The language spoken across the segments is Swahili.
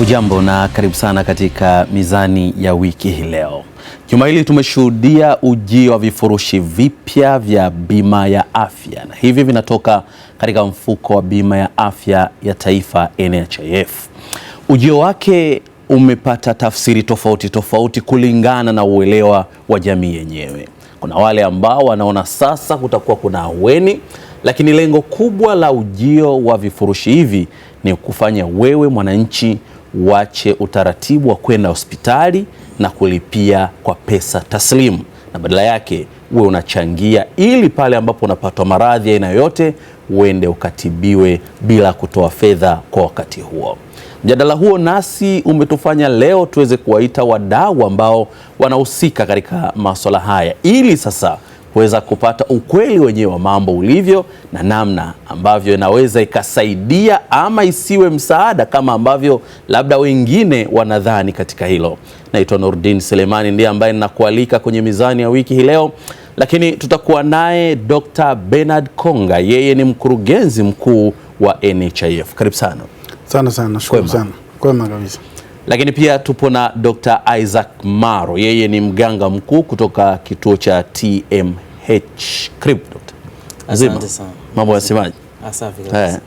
Ujambo na karibu sana katika Mizani ya wiki hii leo. Juma hili tumeshuhudia ujio wa vifurushi vipya vya bima ya afya, na hivi vinatoka katika mfuko wa bima ya afya ya taifa NHIF. Ujio wake umepata tafsiri tofauti tofauti kulingana na uelewa wa jamii yenyewe. Kuna wale ambao wanaona sasa kutakuwa kuna ahueni, lakini lengo kubwa la ujio wa vifurushi hivi ni kufanya wewe mwananchi wache utaratibu wa kwenda hospitali na kulipia kwa pesa taslimu, na badala yake uwe unachangia ili pale ambapo unapatwa maradhi ya aina yoyote uende ukatibiwe bila kutoa fedha kwa wakati huo. Mjadala huo nasi umetufanya leo tuweze kuwaita wadau ambao wanahusika katika masuala haya ili sasa kuweza kupata ukweli wenyewe wa mambo ulivyo na namna ambavyo inaweza ikasaidia ama isiwe msaada kama ambavyo labda wengine wanadhani katika hilo. Naitwa Nurdin Selemani, ndiye ambaye ninakualika kwenye Mizani ya wiki hii leo, lakini tutakuwa naye Dr. Bernard Konga. Yeye ni mkurugenzi mkuu wa NHIF. Karibu sana. Sana, nashukuru sana. Kwema kabisa. Lakini pia tupo na Dr. Isaac Maro, yeye ni mganga mkuu kutoka kituo cha TMH. Karibu Dr. Asante sana. Mambo yanasemaje? Asafi kabisa.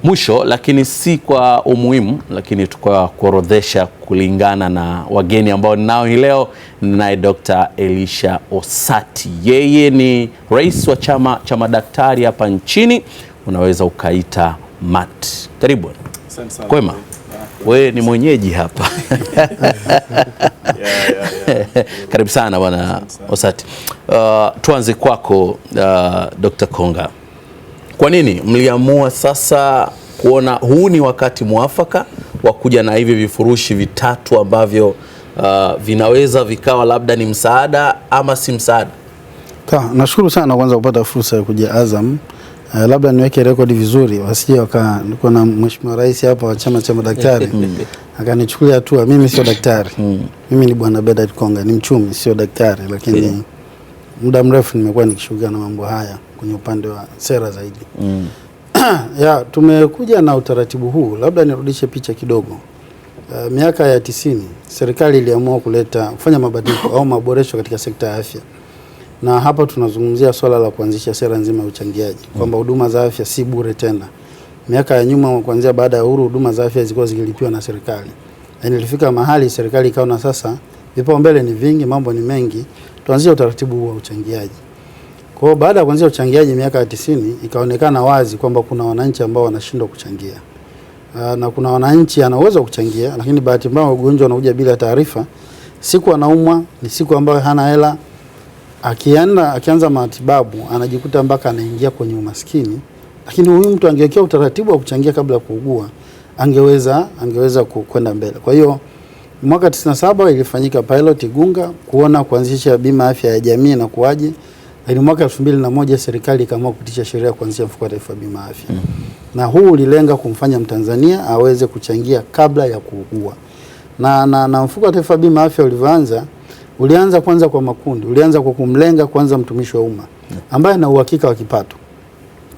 Mwisho lakini si kwa umuhimu, lakini tukwa kuorodhesha kulingana na wageni ambao ninao hii leo, naye Dr. Elisha Osati. Yeye ni rais wa chama cha madaktari hapa nchini, unaweza ukaita MAT. Karibu. Asante sana. Kwema? We ni mwenyeji hapa. Karibu sana bwana Osati. Tuanze kwako Dr. Konga. Kwa nini mliamua sasa kuona huu ni wakati mwafaka wa kuja na hivi vifurushi vitatu ambavyo vinaweza vikawa labda ni msaada ama si msaada? Nashukuru sana kwanza kupata fursa ya kuja Azam. Labda niweke rekodi vizuri, wasije niko na Mheshimiwa Rais hapa wa chama cha madaktari akanichukulia hatua. Mimi sio daktari. Mimi ni bwana Bernard Konga, ni mchumi, sio daktari, lakini muda mrefu nimekuwa nikishughulika na mambo haya kwenye upande wa sera zaidi. Tumekuja na utaratibu huu. Labda nirudishe picha kidogo. Miaka ya 90 serikali iliamua kufanya mabadiliko au maboresho katika sekta ya afya. Na hapa tunazungumzia swala la kuanzisha sera nzima ya uchangiaji, kwamba huduma za afya si bure tena. Miaka ya nyuma kuanzia baada ya uhuru, huduma za afya zilikuwa zikilipiwa na serikali. Na ilifika mahali serikali ikaona sasa vipaumbele ni vingi, mambo ni mengi, tuanzie utaratibu wa uchangiaji. Kwa hiyo baada ya kuanzia uchangiaji miaka ya 90 ikaonekana wazi kwamba kuna wananchi ambao wanashindwa kuchangia. Na kuna wananchi ana uwezo kuchangia, lakini bahati mbaya ugonjwa unakuja bila taarifa. Siku anaumwa ni siku ambayo hana hela. Akianza matibabu anajikuta mpaka anaingia kwenye umaskini, lakini huyu mtu angewekea utaratibu wa kuchangia kabla ya kuugua angeweza kwenda mbele. Kwa hiyo mwaka 97 ilifanyika pilot Igunga kuona kuanzisha bima afya ya jamii na kuaje. Lakini mwaka 2001 serikali ikaamua kupitisha sheria kuanzisha mfuko wa taifa bima afya. Na huu ulilenga kumfanya Mtanzania aweze kuchangia kabla ya kuugua. Na mfuko wa taifa bima afya ulianza kwanza kwa makundi. Ulianza kwa kumlenga kwanza mtumishi wa umma ambaye ana uhakika wa kipato.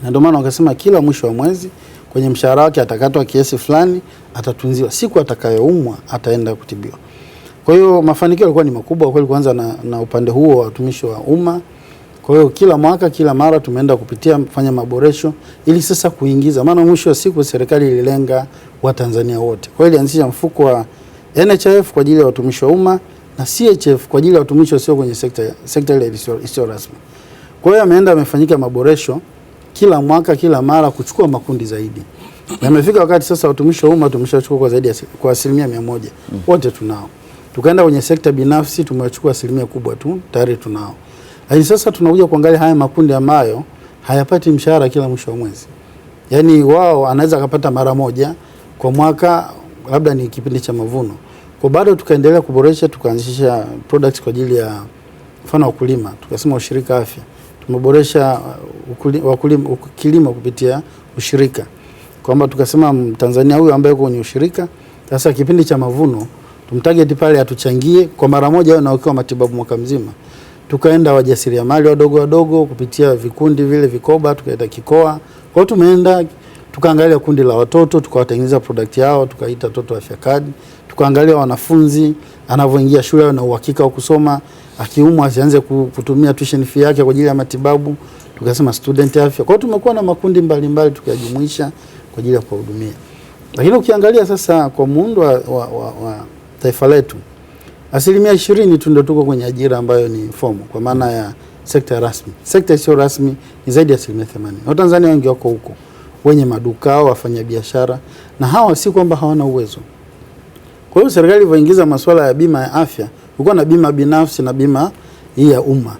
Na ndio maana wakasema kila mwisho wa mwezi kwenye mshahara wake atakatwa kiasi fulani, atatunziwa. Siku atakayoumwa ataenda kutibiwa. Kwa hiyo mafanikio yalikuwa ni makubwa kweli, kwanza na upande huo wa watumishi wa umma. Kwa hiyo kila mwaka kila mara tumeenda kufanya maboresho ili sasa kuingiza, maana mwisho wa siku serikali ililenga Watanzania wote. Kwa hiyo ilianzisha mfuko wa NHIF kwa ajili ya watumishi wa umma na CHF kwa ajili ya watumishi wasio kwenye sekta ile isiyo rasmi. Kwa hiyo amefanyika maboresho kila mwaka kila mara kuchukua makundi zaidi. Na imefika wakati sasa watumishi wa umma tumeshachukua kwa zaidi kwa 100% wote tunao. Tukaenda kwenye sekta binafsi tumechukua 1% kubwa tu, tayari tunao. Lakini sasa tunakuja kuangalia haya makundi ambayo hayapati mshahara kila mwisho wa mwezi. Yaani wao anaweza kupata mara moja kwa mwaka, labda ni kipindi cha mavuno. Kwa bado tukaendelea kuboresha, tukaanzisha products kwa ajili ya mfano wakulima. Tukasema ushirika afya. Tumeboresha kilimo kupitia ushirika. Kwamba tukasema Tanzania huyu ambaye yuko kwenye ushirika, sasa kipindi cha mavuno tumtarget pale atuchangie kwa mara moja au naokiwa matibabu mwaka mzima. Tukaenda wajasiriamali wadogo kupitia vikundi vile vikoba, tukaenda kikoa. Kwa hiyo tumeenda tukaangalia kundi la watoto, tukawatengeneza product yao, tukaita Toto Afya Card, tukaangalia wanafunzi anavyoingia shule na uhakika wa kusoma, akiumwa asianze kutumia tuition fee yake kwa ajili ya matibabu, tukasema student afya. Kwa hiyo tumekuwa na makundi mbalimbali tukajumuisha kwa ajili ya kuhudumia. Lakini ukiangalia sasa kwa muundo wa taifa letu, 20% tu ndio tuko kwenye ajira ambayo ni formal kwa maana ya sekta rasmi. Sekta isiyo rasmi ni zaidi ya 80%. Na Tanzania wengi wako huko, wenye maduka au wafanya biashara, na hawa si kwamba hawana uwezo. Kwa hiyo serikali ilipoingiza masuala ya bima ya afya, kulikuwa na bima binafsi na bima hii ya umma.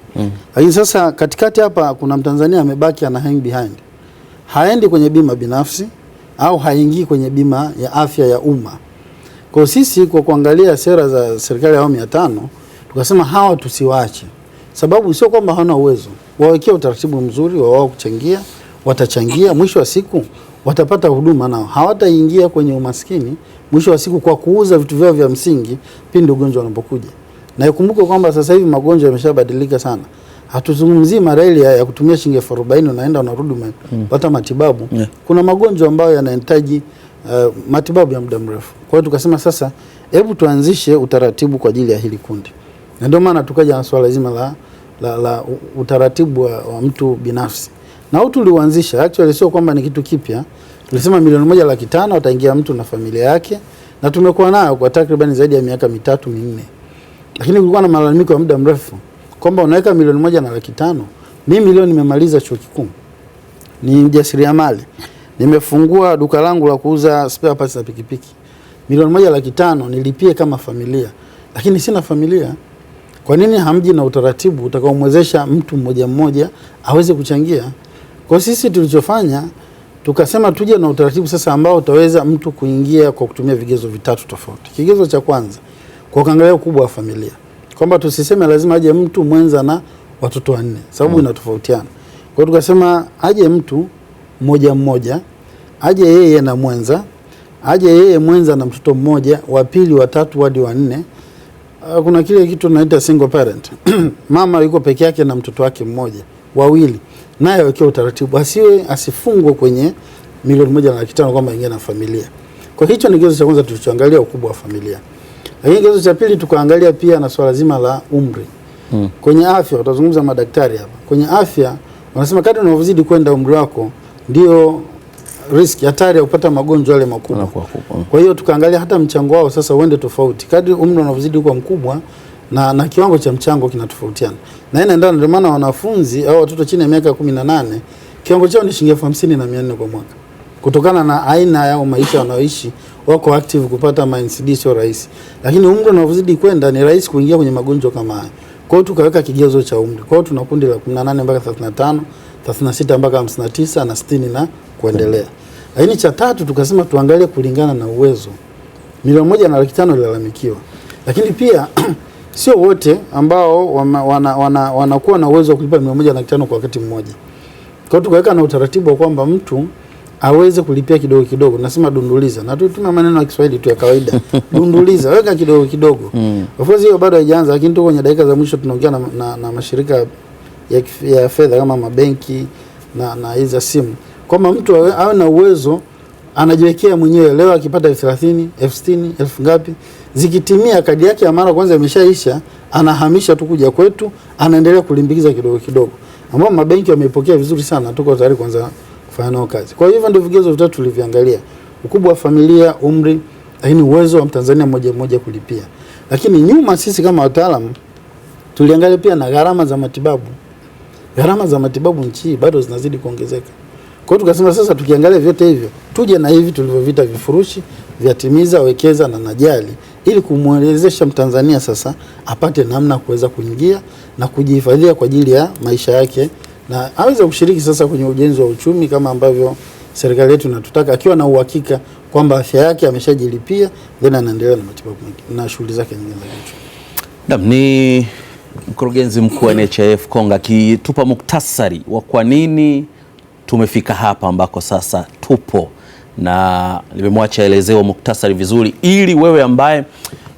Lakini sasa katikati hapa kuna Mtanzania amebaki ana hang behind. Haendi kwenye bima binafsi au haingii kwenye bima ya afya ya umma. Kwa sisi kwa kuangalia sera za serikali ya awamu ya 5, tukasema hawa tusiwaache. Sababu sio kwamba hawana uwezo. Wawekea utaratibu mzuri wa wao kuchangia, watachangia, mwisho wa siku watapata huduma nao. Hawataingia kwenye umaskini mwisho wa siku kwa kuuza vitu vyao vya msingi pindi ugonjwa unapokuja. Na ikumbuke kwamba sasa hivi magonjwa yameshabadilika sana. Hatuzungumzii malaria ya kutumia shilingi 40 unaenda unarudi unapata matibabu. Kuna magonjwa ambayo yanahitaji matibabu ya muda mrefu. Kwa hiyo tukasema sasa hebu tuanzishe utaratibu kwa ajili ya hili kundi. Na ndio maana tukaja na swala zima la utaratibu wa mtu binafsi. Na huu tuliuanzisha, actually sio kwamba ni kitu kipya. Tulisema 1,500,000 ataingia mtu na familia yake, na tumekuwa nayo kwa takriban zaidi ya miaka 3-4. Lakini kulikuwa na malalamiko ya muda mrefu kwamba unaweka 1,500,000. Mimi leo nimemaliza chuo kikuu, ni mjasiriamali, nimefungua duka langu la kuuza spare parts za pikipiki. 1,500,000 nilipie kama familia, lakini sina familia. Kwa nini hamji na utaratibu utakaomwezesha mtu mmoja mmoja aweze kuchangia? Kwa sisi tulichofanya tukasema tuje na utaratibu sasa ambao utaweza mtu kuingia kwa kutumia vigezo vitatu tofauti. Kigezo cha kwanza, kwa kuangalia ukubwa wa familia. Kwamba tusiseme lazima aje mtu mwenza na watoto 4, sababu inatofautiana. Kwa hiyo tukasema aje mtu mmoja mmoja, aje yeye na mwenza, aje yeye mwenza na mtoto mmoja, wa pili, wa tatu hadi wa 4. Kuna kile kitu tunaita single parent. Mama yuko peke yake na mtoto wake mmoja, wawili. Naye wakiwa utaratibu asifungwe kwenye 1,500,000 kwamba ingia na familia. Kwa hicho ni kigezo cha kwanza tulichoangalia, ukubwa wa familia. Lakini kigezo cha pili tukaangalia pia na swala zima la umri. Kwenye afya utazungumza madaktari hapa. Kwenye afya wanasema kadri unavyozidi kwenda umri wako ndio risk hatari ya kupata magonjwa yale makubwa. Kwa hiyo tukaangalia hata mchango wao sasa uende tofauti. Kadri umri unavyozidi kuwa mkubwa na kiwango cha mchango kinatofautiana. Na inaendana, ndio maana wanafunzi au watoto chini ya miaka 18 kiwango chao ni shilingi 50,400 kwa mwaka. Kutokana na aina yao maisha wanaoishi, wako active, kupata NCD sio rahisi. Lakini umri unavyozidi kwenda ni rahisi kuingia kwenye magonjwa kama haya. Kwa hiyo tukaweka kigezo cha umri. Kwa hiyo tuna kundi la 18 mpaka 35, 36 mpaka 59 na 60 na kuendelea. Lakini cha tatu tukasema tuangalie kulingana na uwezo. 1,500,000 ilalamikiwa. Lakini pia sio wote ambao wanakuwa na uwezo wa kulipa 1,500,000 kwa wakati mmoja. Kwa hiyo tukaweka na utaratibu wa kwamba mtu aweze kulipia kidogo kidogo. Nasema dunduliza. Na tutumia maneno ya Kiswahili tu ya kawaida. Dunduliza, weka kidogo kidogo. Of course hiyo bado haijaanza, lakini tuko kwenye dakika za mwisho tunaongea na mashirika ya fedha kama mabenki na hizo simu. Kwamba mtu awe na uwezo anajiwekea mwenyewe, leo akipata 30,000, 60,000, 1000 ngapi, zikitimia kadi yake ya mara kwanza imeshaisha, anahamisha tu kuja kwetu, anaendelea kulimbikiza kidogo kidogo. Ambao mabenki wamepokea vizuri sana, tuko tayari kwanza kufanya nao kazi. Kwa hivyo ndio vigezo vitatu tulivyoangalia: ukubwa wa familia, umri, lakini uwezo wa Mtanzania mmoja mmoja kulipia. Lakini nyuma sisi kama wataalamu tuliangalia pia na gharama za matibabu. Gharama za matibabu nchi bado zinazidi kuongezeka. Kwa hiyo tukasema sasa tukiangalia vyote hivyo, tuje na hivi tulivyovita vifurushi vya timiza, wekeza na najali, ili kumwelezesha Mtanzania sasa apate namna kuweza kuingia na kujihifadhia kwa ajili ya maisha yake, na aweze kushiriki sasa kwenye ujenzi wa uchumi kama ambavyo serikali yetu inatutaka, akiwa na uhakika kwamba afya yake ameshajilipia, then anaendelea na matibabu na shughuli zake nyingine za kiuchumi. Naam, ni mkurugenzi mkuu wa NHIF Konga akitupa muktasari wa kwa nini tumefika hapa ambako sasa tupo, na nimemwacha elezewa muktasari vizuri ili wewe ambaye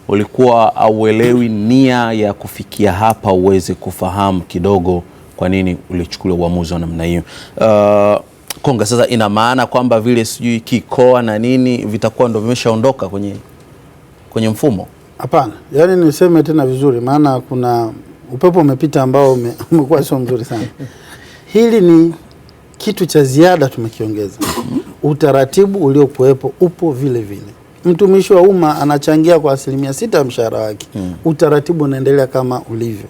ulikuwa auelewi nia ya kufikia hapa uweze kufahamu kidogo kwa nini ulichukua uamuzi wa namna hiyo. Konga, sasa ina maana kwamba vile sijui kikoa na nini vitakuwa ndo vimeshaondoka kwenye mfumo? Hapana, yani niseme tena vizuri, maana kuna upepo umepita ambao umekuwa sio mzuri sana. Hili ni kitu cha ziada tumekiongeza. Utaratibu uliokuwepo upo vile vile. Mtumishi wa umma anachangia kwa 6% ya mshahara wake. Utaratibu unaendelea kama ulivyo.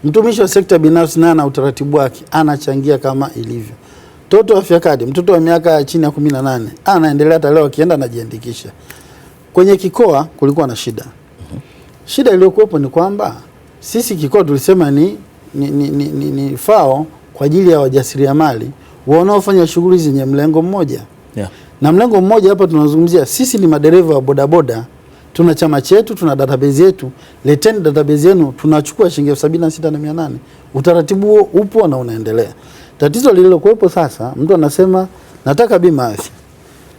Mtumishi wa sekta binafsi naye ana utaratibu wake, anachangia kama ilivyo. Mtoto wa afya kadi, mtoto wa miaka chini ya 18 anaendelea hata leo akienda anajiandikisha. Kwenye kikoa kulikuwa na shida. Shida iliyokuwepo ni kwamba sisi kikoa tulisema ni FAO kwa ajili ya wajasiriamali wanaofanya shughuli zenye mlengo mmoja. Yeah. Na mlengo mmoja hapa tunazungumzia sisi ni madereva wa bodaboda, tuna chama chetu, tuna database yetu, leteni database yenu, tunachukua shilingi 76,800. Utaratibu huo upo na unaendelea. Tatizo lililokuwepo sasa, mtu anasema nataka bima afya,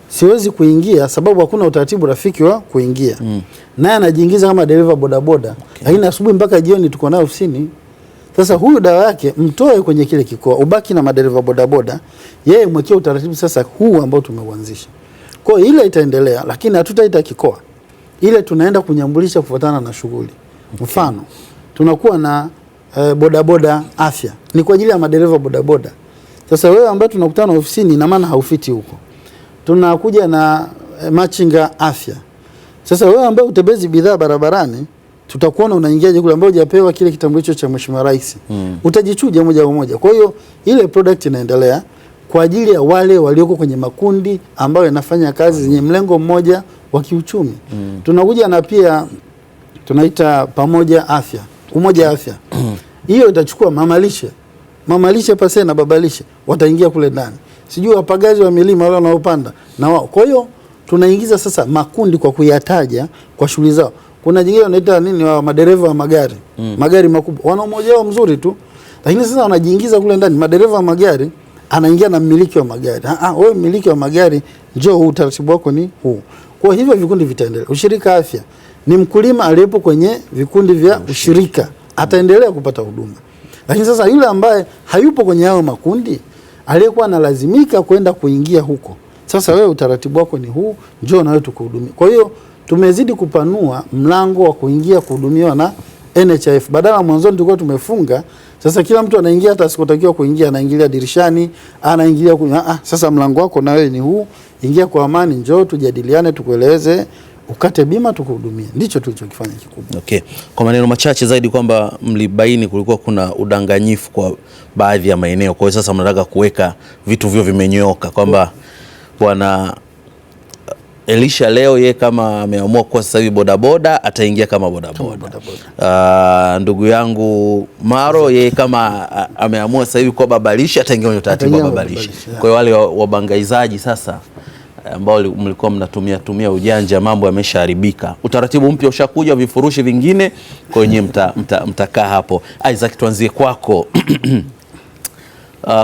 siwezi kuingia sababu hakuna utaratibu rafiki wa kuingia. Naye anajiingiza kama dereva bodaboda, lakini asubuhi mpaka jioni tuko naye ofisini. Sasa huyu dawa yake mtoe kwenye kile kikoa, ubaki na madereva bodaboda, yeye mwekee utaratibu sasa huu ambao tumeuanzisha. Kwa hiyo ile itaendelea, lakini hatutaita kikoa. Ile tunaenda kunyambulisha kufuatana na shughuli. Mfano, tunakuwa na bodaboda afya. Ni kwa ajili ya madereva bodaboda. Sasa wewe ambaye tunakutana ofisini ina maana haufiti huko. Tunakuja na machinga afya. Sasa wewe ambaye utebezi bidhaa barabarani, tutakuona unaingiaje kule ambao hujapewa kile kitambulisho cha Mheshimiwa Rais. Utajichuja moja kwa moja. Kwa hiyo ile product inaendelea kwa ajili ya wale walioko kwenye makundi ambayo yanafanya kazi zenye mlengo mmoja wa kiuchumi. Tunakuja na pia tunaita pamoja afya, umoja afya. Hiyo itachukua mamalishe pase na babalishe wataingia kule ndani. Sijui wapagazi wa milima wale wanaopanda na wao. Kwa hiyo tunaingiza sasa makundi kwa kuyataja kwa shughuli zao. Kuna jingine wanaita nini wa madereva wa magari. Magari makubwa. Wana umoja wao mzuri tu. Lakini sasa wanajiingiza kule ndani madereva wa magari, anaingia na mmiliki wa magari. Wewe mmiliki wa magari njoo, utaratibu wako ni huu. Kwa hivyo vikundi vitaendelea. Ushirika afya ni mkulima aliyepo kwenye vikundi vya ushirika ataendelea kupata huduma. Lakini sasa yule ambaye hayupo kwenye hao makundi, aliyekuwa analazimika kwenda kuingia huko, sasa wewe utaratibu wako ni huu, njoo na wewe tukuhudumie. Kwa hiyo tumezidi kupanua mlango wa kuingia kuhudumiwa na NHIF. Badala mwanzoni tulikuwa tumefunga, sasa kila mtu anaingia, hata asikotakiwa kuingia anaingilia dirishani, anaingilia sasa mlango wako na wewe ni huu, ingia kwa amani, njoo tujadiliane, tukueleze, ukate bima tukuhudumie. Ndicho tulichokifanya kikubwa. Okay. Kwa maneno machache zaidi kwamba mlibaini kulikuwa kuna udanganyifu kwa baadhi ya maeneo. Kwa hiyo sasa mnataka kuweka vitu vyo vimenyoka kwamba bwana Elisha leo ye kama ameamua kwa sasa hivi bodaboda ataingia kama bodaboda. Ndugu yangu Maro ye kama ameamua sasa hivi kwa babalisha ataingia kwenye utaratibu wa babalisha. Kwa hiyo wale wabangaizaji sasa ambao mlikuwa mnatumia ujanja, mambo yameshaharibika. Utaratibu mpya ushakuja, vifurushi vingine kwenye mtakaa hapo. Isaac, tuanzie kwako.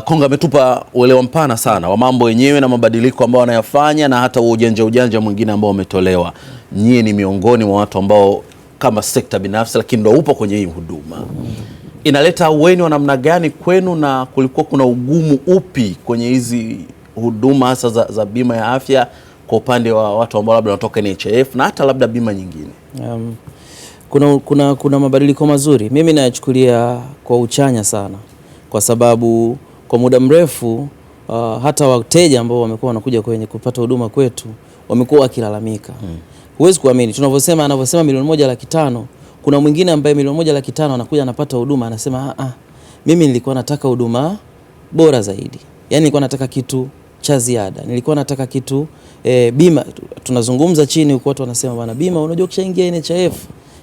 Konga ametupa uelewa mpana sana wa mambo yenyewe na mabadiliko ambayo wanayafanya na hata ujanja mwingine ambao umetolewa. Nyie ni miongoni mwa watu ambao kama sekta binafsi lakini ndio upo kwenye hii huduma. Inaleta ahueni wa namna gani kwenu, na kulikuwa kuna ugumu upi kwenye hizi huduma hasa za bima ya afya kwa upande wa watu ambao labda wanatoka NHIF na hata labda bima nyingine? Kuna mabadiliko mazuri. Mimi nayachukulia kwa uchanya sana, kwa sababu kwa muda mrefu hata wateja ambao wamekuwa wanakuja kwenye kupata huduma kwetu wamekuwa wakilalamika. Huwezi kuamini tunavyosema, anavyosema 1,500,000, kuna mwingine ambaye 1,500,000 anakuja anapata huduma anasema mimi nilikuwa nataka huduma bora zaidi. Yaani nilikuwa nataka kitu cha ziada. Nilikuwa nataka kitu bima. Tunazungumza chini huko watu wanasema bwana, bima unajua ukishaingia NHIF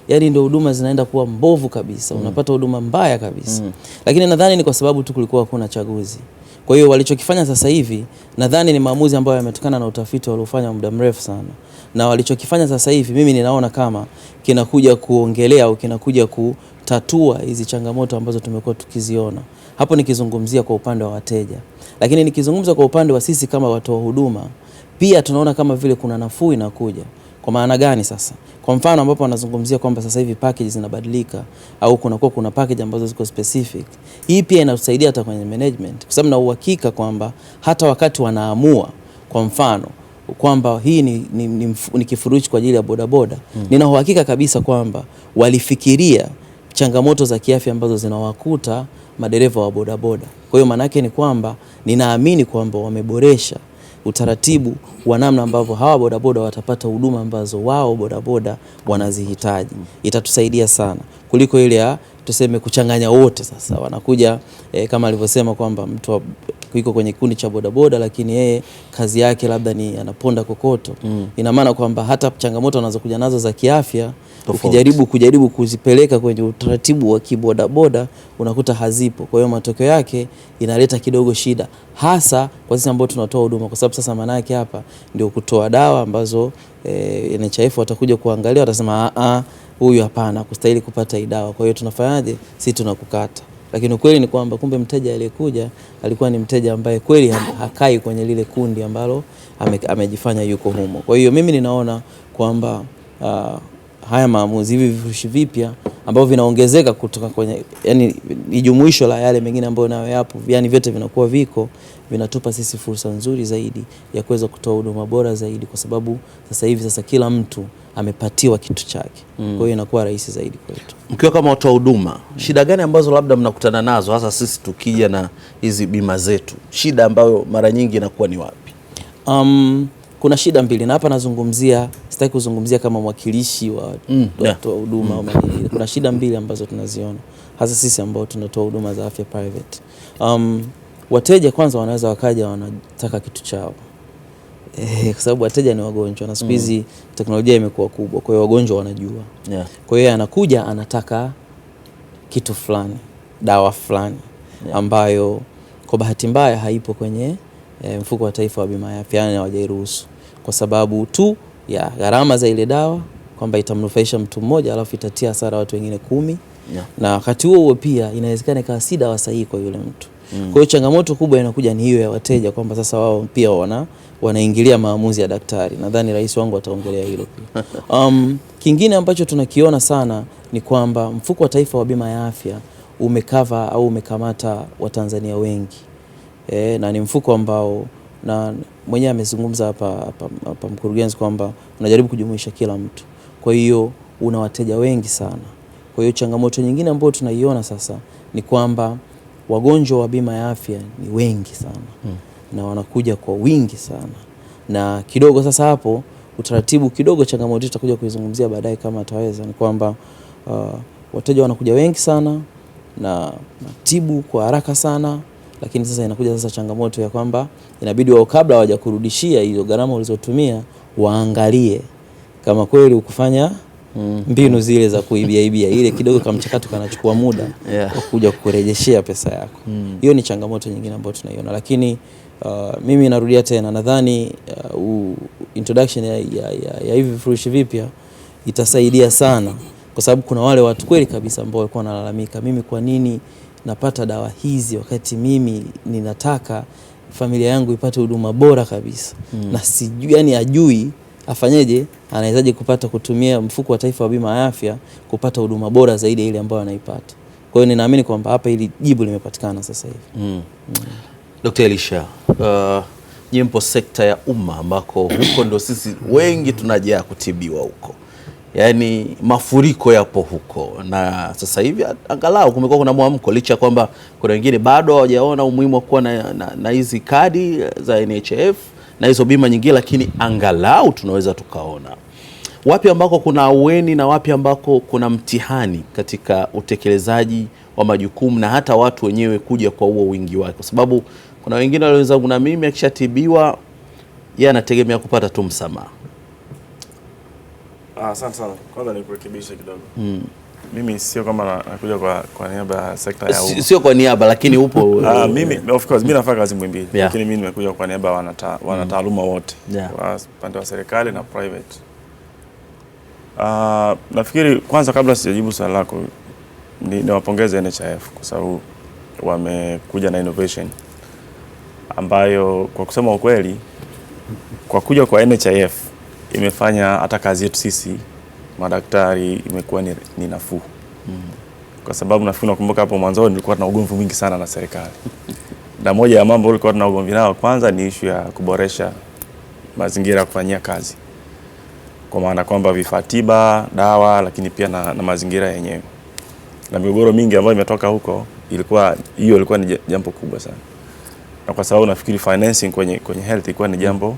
yaani ndio huduma zinaenda kuwa mbovu kabisa. Unapata huduma mbaya kabisa. Lakini nadhani ni kwa sababu tu kulikuwa hakuna chaguzi. Kwa hiyo walichokifanya sasa hivi nadhani ni maamuzi ambayo yametokana na utafiti waliofanya muda mrefu sana. Na walichokifanya sasa hivi mimi ninaona kama kinakuja kuongelea au kinakuja kutatua hizi changamoto ambazo tumekuwa tukiziona. Hapo nikizungumzia kwa upande wa wateja. Lakini nikizungumza kwa upande wa sisi kama watoa huduma, pia tunaona kama vile kuna nafuu inakuja. Kwa maana gani sasa? Kwa mfano ambapo wanazungumzia kwamba sasa hivi package zinabadilika au kuna package ambazo ziko specific. Hii pia inatusaidia hata kwenye management, kwa sababu na uhakika kwamba hata wakati wanaamua kwa mfano kwamba hii ni kifurushi kwa ajili ya bodaboda, nina uhakika kabisa kwamba walifikiria changamoto za kiafya ambazo zinawakuta madereva wa bodaboda. Kwa hiyo maana yake ni kwamba ninaamini kwamba wameboresha utaratibu wa namna ambavyo hawa bodaboda watapata huduma ambazo wao bodaboda wanazihitaji. Itatusaidia sana kuliko ile ya tuseme kuchanganya wote. Sasa wanakuja kama alivyosema kwamba mtu yuko kwenye kikundi cha bodaboda lakini yeye kazi yake labda ni anaponda kokoto. Ina maana kwamba hata changamoto anazokuja nazo za kiafya ukijaribu kuzipeleka kwenye utaratibu wa kibodaboda unakuta hazipo. Kwa hiyo matokeo yake inaleta kidogo shida, hasa kwa sisi ambao tunatoa huduma, kwa sababu sasa maana yake hapa ndio kutoa dawa ambazo NHIF watakuja kuangalia, watasema huyu hapana kustahili kupata hii dawa. Kwa hiyo tunafanyaje? Sisi tunakukata. Lakini ukweli ni kwamba kumbe mteja aliyekuja alikuwa ni mteja ambaye kweli hakai kwenye lile kundi ambalo amejifanya yuko humo. Kwa hiyo mimi ninaona kwamba haya maamuzi, hivi vifurushi vipya ambavyo vinaongezeka kutoka kwenye, yani ni jumuisho la yale mengine ambayo nayo yapo, yani vyote vinakuwa vinatupa sisi fursa nzuri zaidi ya kuweza kutoa huduma bora zaidi, kwa sababu sasa kila mtu amepatiwa kitu chake. Kwa hiyo inakuwa rahisi zaidi kwetu. Mkiwa kama watoa huduma, shida gani ambazo labda mnakutana nazo hasa sisi tukija na hizi bima zetu? Shida ambayo mara nyingi inakuwa ni wapi? Kuna shida mbili, na hapa nazungumzia, sitaki kuzungumzia kama mwakilishi wa watoa huduma. Kuna shida mbili ambazo tunaziona hasa sisi ambao tunatoa huduma za afya private. Wateja kwanza wanaweza wakaja wanataka kitu chao, kwa sababu wateja ni wagonjwa na siku hizi teknolojia imekuwa kubwa, kwa hiyo wagonjwa wanajua. Kwa hiyo anakuja anataka kitu fulani, dawa fulani ambayo kwa bahati mbaya haipo kwenye mfuko wa taifa wa bima ya afya, yani hawajairuhusu kwa sababu tu ya gharama za ile dawa, kwamba itamnufaisha mtu mmoja alafu itatia hasara watu wengine 10. Na wakati huo pia inawezekana ikawa si dawa sahihi kwa yule mtu. Kwa hiyo changamoto kubwa inakuja ni hiyo ya wateja, kwamba sasa wao pia wanaingilia maamuzi ya daktari. Nadhani rais wangu ataongelea hilo pia. Kingine ambacho tunakiona sana ni kwamba mfuko wa taifa wa bima ya afya umekava au umekamata Watanzania wengi. Na ni mfuko ambao, na mwenyewe amezungumza hapa mkurugenzi, kwamba unajaribu kujumuisha kila mtu. Kwa hiyo una wateja wengi sana. Kwa hiyo changamoto nyingine ambayo tunaiona sasa ni kwamba wagonjwa wa bima ya afya ni wengi sana. Na wanakuja kwa wingi sana. Na kidogo sasa hapo utaratibu kidogo, changamoto tutakuja kuizungumzia baadaye kama ataweza, ni kwamba wateja wanakuja wengi sana na matibu kwa haraka sana. Lakini sasa inakuja changamoto ya kwamba inabidi wao kabla hawajakurudishia hizo gharama ulizotumia waangalie kama kweli ukufanya mbinu zile za kuibia ile kidogo, kama mchakato kanachukua muda wa kuja kukurejeshea pesa yako. Hiyo ni changamoto nyingine ambayo tunaiona. Lakini mimi narudia tena, nadhani introduction ya hivi vifurushi vipya itasaidia sana, kwa sababu kuna wale watu kweli kabisa ambao walikuwa wanalalamika, mimi kwa nini napata dawa hizi wakati mimi ninataka familia yangu ipate huduma bora kabisa. Na sijui, yani ajui afanyeje, anawezaje kutumia mfuko wa taifa wa bima ya afya kupata huduma bora zaidi ile ambayo anaipata. Kwa hiyo ninaamini kwamba hapa ili jibu limepatikana sasa hivi. Dr. Elisha, nyimpo sekta ya umma ambako huko ndio sisi wengi tunajaa kutibiwa huko. Yaani mafuriko yapo huko, na sasa hivi angalau kumekuwa kuna mwamko, licha kwamba kuna wengine bado hawajaona umuhimu wa kuwa na hizi kadi za NHIF na hizo bima nyingine, lakini angalau tunaweza tukaona wapi ambako kuna aweni na wapi ambako kuna mtihani katika utekelezaji wa majukumu, na hata watu wenyewe kuja kwa huo wingi wake, kwa sababu kuna wengine waliweza, kuna mimi akishatibiwa yeye anategemea kupata tu msamaha. Asante sana. Kwanza nikurekebisha kidogo. Mimi sio kama nakuja kwa niaba ya sekta ya umma. Sio kwa niaba, lakini upo. Mimi of course mimi nafanya kazi Muhimbili, lakini mimi nimekuja kwa niaba ya wanataaluma wote, wa pande wa serikali na private. Nafikiri kwanza kabla sijajibu swali lako niwapongeze NHIF kwa sababu wamekuja na innovation ambayo kwa kusema ukweli, kwa kuja kwa NHIF imefanya hata kazi yetu sisi madaktari imekuwa ni nafuu. Kwa sababu nafikiri nakumbuka hapo mwanzo nilikuwa na ugomvi mwingi sana na serikali. Na moja ya mambo nilikuwa na ugomvi nao kwanza ni issue ya kuboresha mazingira ya kufanyia kazi. Kwa maana kwamba vifaa tiba, dawa, lakini pia na mazingira yenyewe. Na migogoro mingi ambayo imetoka huko ilikuwa ni jambo kubwa sana. Na kwa sababu nafikiri financing kwenye health ilikuwa ni jambo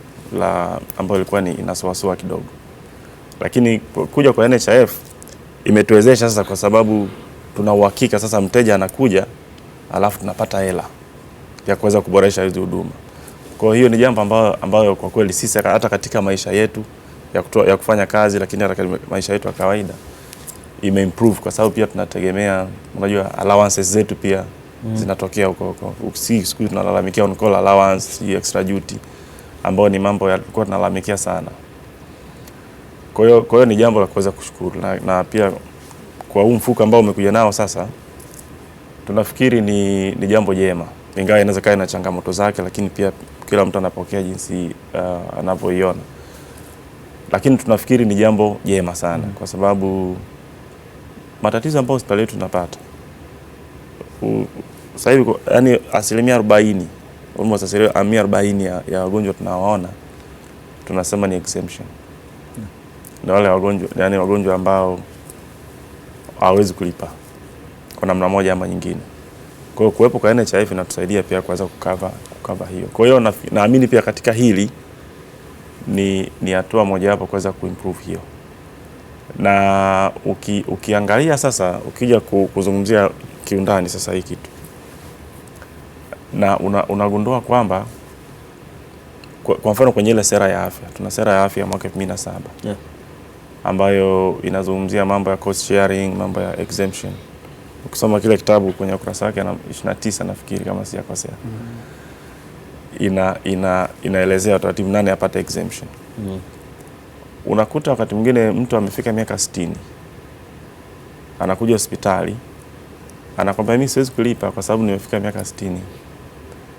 ambalo ilikuwa ni inasuasua kidogo. Lakini kuja kwa NHIF imetuwezesha sasa, kwa sababu tuna uhakika sasa mteja anakuja alafu tunapata hela ya kuweza kuboresha hizo huduma. Kwa hiyo ni jambo ambayo kwa kweli sisi hata katika maisha yetu ya kufanya kazi, lakini hata katika maisha yetu ya kawaida imeimprove, kwa sababu pia tunategemea, unajua allowances zetu pia zinatokea huko. Siku tunalalamikia on call allowance, extra duty, ambao ni mambo yalikuwa tunalalamikia sana. Kwa hiyo ni jambo la kuweza kushukuru, na pia kwa huu mfuko ambao umekuja nao sasa tunafikiri ni jambo jema, ingawa inaweza kuwa na changamoto zake, lakini pia kila mtu anapokea jinsi anavyoiona. Lakini tunafikiri ni jambo jema sana, kwa sababu matatizo ambayo hospitali yetu tunapata sasa hivi, yani 40%, almost 40% ya wagonjwa tunawaona tunasema ni exemption. Na wale wagonjwa, yani wagonjwa ambao hawawezi kulipa kwa namna moja ama nyingine. Kwa hiyo kuwepo kwa NHIF inatusaidia pia kuweza kukava hiyo. Kwa hiyo naamini pia katika hili ni hatua moja hapo kuweza kuimprove hiyo. Na ukiangalia sasa, ukija kuzungumzia kiundani sasa hii kitu, na unagundua kwamba kwa mfano kwenye ile sera ya afya, tuna sera ya afya mwaka 2007 ambayo inazungumzia mambo ya cost sharing, mambo ya exemption. Ukisoma kile kitabu kwenye ukurasa wake na 29 nafikiri kama sijakosea, inaelezea taratibu nani apate exemption. Unakuta wakati mwingine mtu amefika miaka 60 anakuja hospitali anakwambia mimi siwezi kulipa kwa sababu nimefika miaka 60.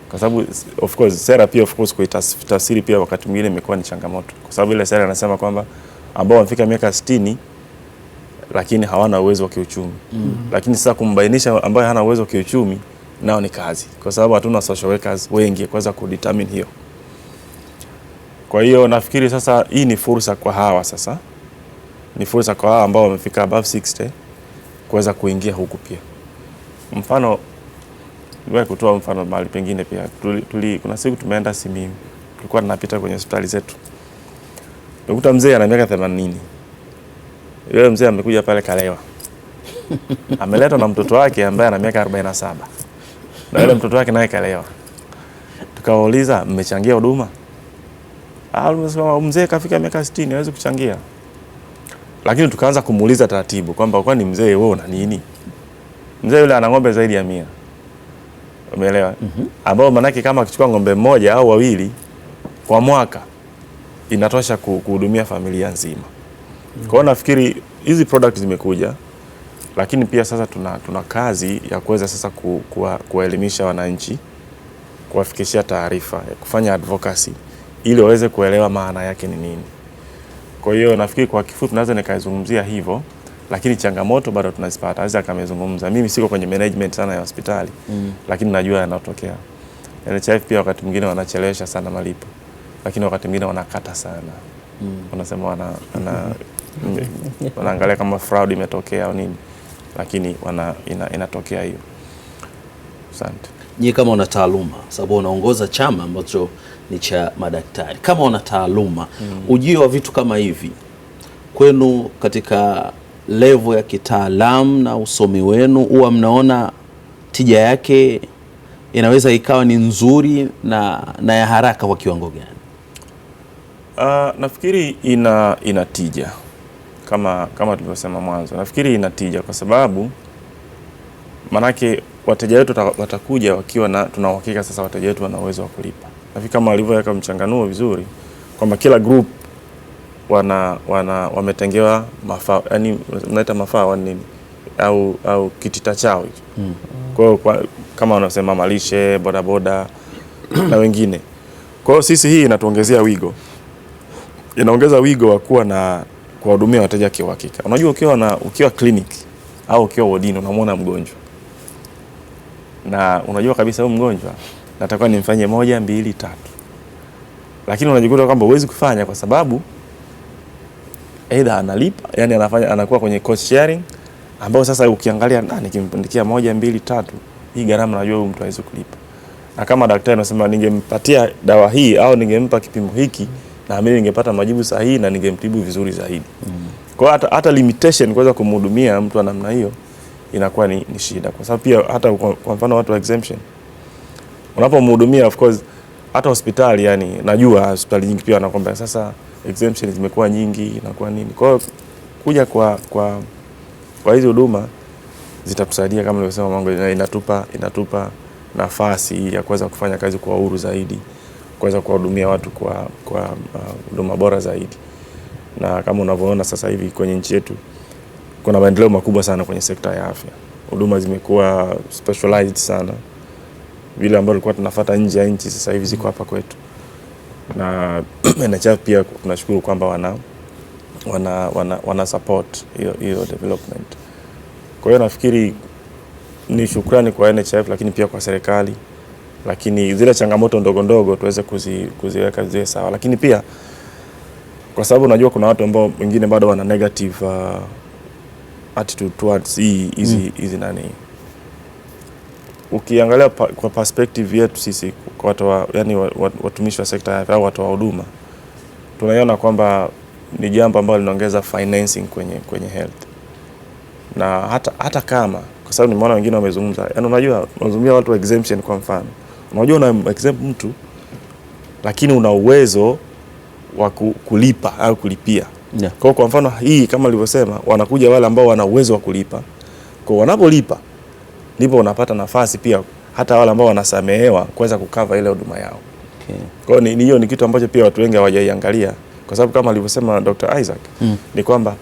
Kwa sababu of course sera pia kuitafsiri pia wakati mwingine imekuwa ni changamoto, kwa sababu ile sera inasema kwamba ambao wamefika miaka 60 lakini hawana uwezo wa kiuchumi. Lakini sasa kumbainisha ambaye hana uwezo wa kiuchumi nao ni kazi, kwa sababu hatuna social workers wengi kuweza kudetermine hiyo. Kwa hiyo nafikiri sasa hii ni fursa kwa hawa, sasa ni fursa kwa hawa ambao wamefika above 60 kuweza kuingia huku pia. Mfano niwe kutoa mfano mahali pengine pia, kuna siku tumeenda Simiyu, tulikuwa tunapita kwenye hospitali zetu, tukuta mzee ana miaka 80. Yule mzee amekuja pale kalewa. Ameletwa na mtoto wake ambaye ana miaka 47. Na yule mtoto wake naye kalewa. Tukawauliza, mmechangia huduma? Mzee kafika miaka 60 hawezi kuchangia. Lakini tukaanza kumuuliza taratibu kwamba kwani mzee wewe una nini? Mzee yule ana ng'ombe zaidi ya 100. Umeelewa? Ambao manake kama akichukua ng'ombe mmoja au wawili kwa mwaka inatosha kuhudumia familia nzima. Kwa hiyo nafikiri hizi product zimekuja, lakini pia sasa tuna kazi ya kuweza sasa kuwaelimisha wananchi, kuwafikishia taarifa, kufanya advocacy ili waweze kuelewa maana yake ni nini. Kwa hiyo nafikiri kwa kifupi naweza nikaizungumzia hivyo, lakini changamoto bado tunazipata. Aza kamezungumza, mimi siko kwenye management sana ya hospitali, lakini najua yanatokea. NHIF pia wakati mwingine wanachelewesha sana malipo, lakini wakati mwingine wanakata sana. Wanasema wanaangalia kama fraud imetokea au nini, lakini inatokea hiyo. Asante. Nyie kama una taaluma, sababu unaongoza chama ambacho ni cha madaktari, kama una taaluma, ujio wa vitu kama hivi kwenu katika level ya kitaalamu na usomi wenu, huwa mnaona tija yake inaweza ikawa ni nzuri na ya haraka kwa kiwango gani? Nafikiri ina tija kama tulivyosema mwanzo. Nafikiri ina tija kwa sababu manake wateja wetu watakuja wakiwa tuna uhakika sasa wateja wetu wana uwezo wa kulipa. Nafikiri kama walivyoweka mchanganuo vizuri kwamba kila group wametengewa mafao, yani unaita mafao nini au kitita chao hicho. Kwa hiyo kama wanasema malishe, bodaboda na wengine. Kwa hiyo sisi hii inatuongezea wigo inaongeza wigo wa kuwa na kuwahudumia wateja kwa uhakika. Unajua ukiwa clinic au ukiwa wodini unamwona mgonjwa na unajua kabisa huyu mgonjwa natakiwa nimfanyie 1, 2, 3, lakini unajikuta kwamba huwezi kufanya kwa sababu either analipa, yani anakuwa kwenye cost sharing, ambao sasa ukiangalia nikimpandikia 1, 2, 3, hii gharama najua huyu mtu hawezi kulipa. Na kama daktari anasema ningempatia dawa hii au ningempa kipimo hiki na mimi ningepata majibu sahihi na ningemtibu vizuri zaidi. Kwa hata limitation kuweza kumhudumia mtu wa namna hiyo inakuwa ni shida, kwa sababu pia hata kwa mfano watu wa exemption unapomhudumia, of course hata hospitali, yani najua hospitali nyingi pia wanakwambia sasa exemption zimekuwa nyingi, inakuwa nini. Kwa hiyo kuja kwa hizo huduma zitatusaidia kama nilivyosema, mambo inatupa nafasi ya kuweza kufanya kazi kwa uhuru zaidi, kuweza kuwahudumia watu kwa huduma bora zaidi. Na kama unavyoona sasa hivi kwenye nchi yetu kuna maendeleo makubwa sana kwenye sekta ya afya. Huduma zimekuwa specialized sana, vile ambavyo tulikuwa tunafuata nje ya nchi sasa hivi ziko hapa kwetu. Na NHIF pia tunashukuru kwamba wana support hiyo development. Kwa hiyo nafikiri ni shukrani kwa NHIF, lakini pia kwa serikali, lakini zile changamoto ndogo ndogo tuweze kuziweka ziwe sawa. Lakini pia kwa sababu unajua kuna watu ambao wengine bado wana negative attitude towards hizi nani. Ukiangalia kwa perspective yetu sisi kwa watu yani watumishi wa sekta ya afya au watu wa huduma, tunaiona kwamba ni jambo ambalo linaongeza financing kwenye health. Na hata kama kwa sababu nimeona wengine wamezungumza, yani unajua unazungumzia watu wa exemption kwa mfano. Unajua una exempt mtu lakini una uwezo wa kulipa au kulipia. Yeah. Kwa mfano hii kama nilivyosema, wanakuja wale ambao wana uwezo wa kulipa. Kwa wanapolipa ndipo unapata nafasi pia hata wale ambao wanasamehewa kuweza kukava ile huduma yao. Okay. Kwa hiyo ni kitu ambacho pia watu wengi hawajaiangalia, kwa sababu kama alivyosema Dr. Isaac ni kwamba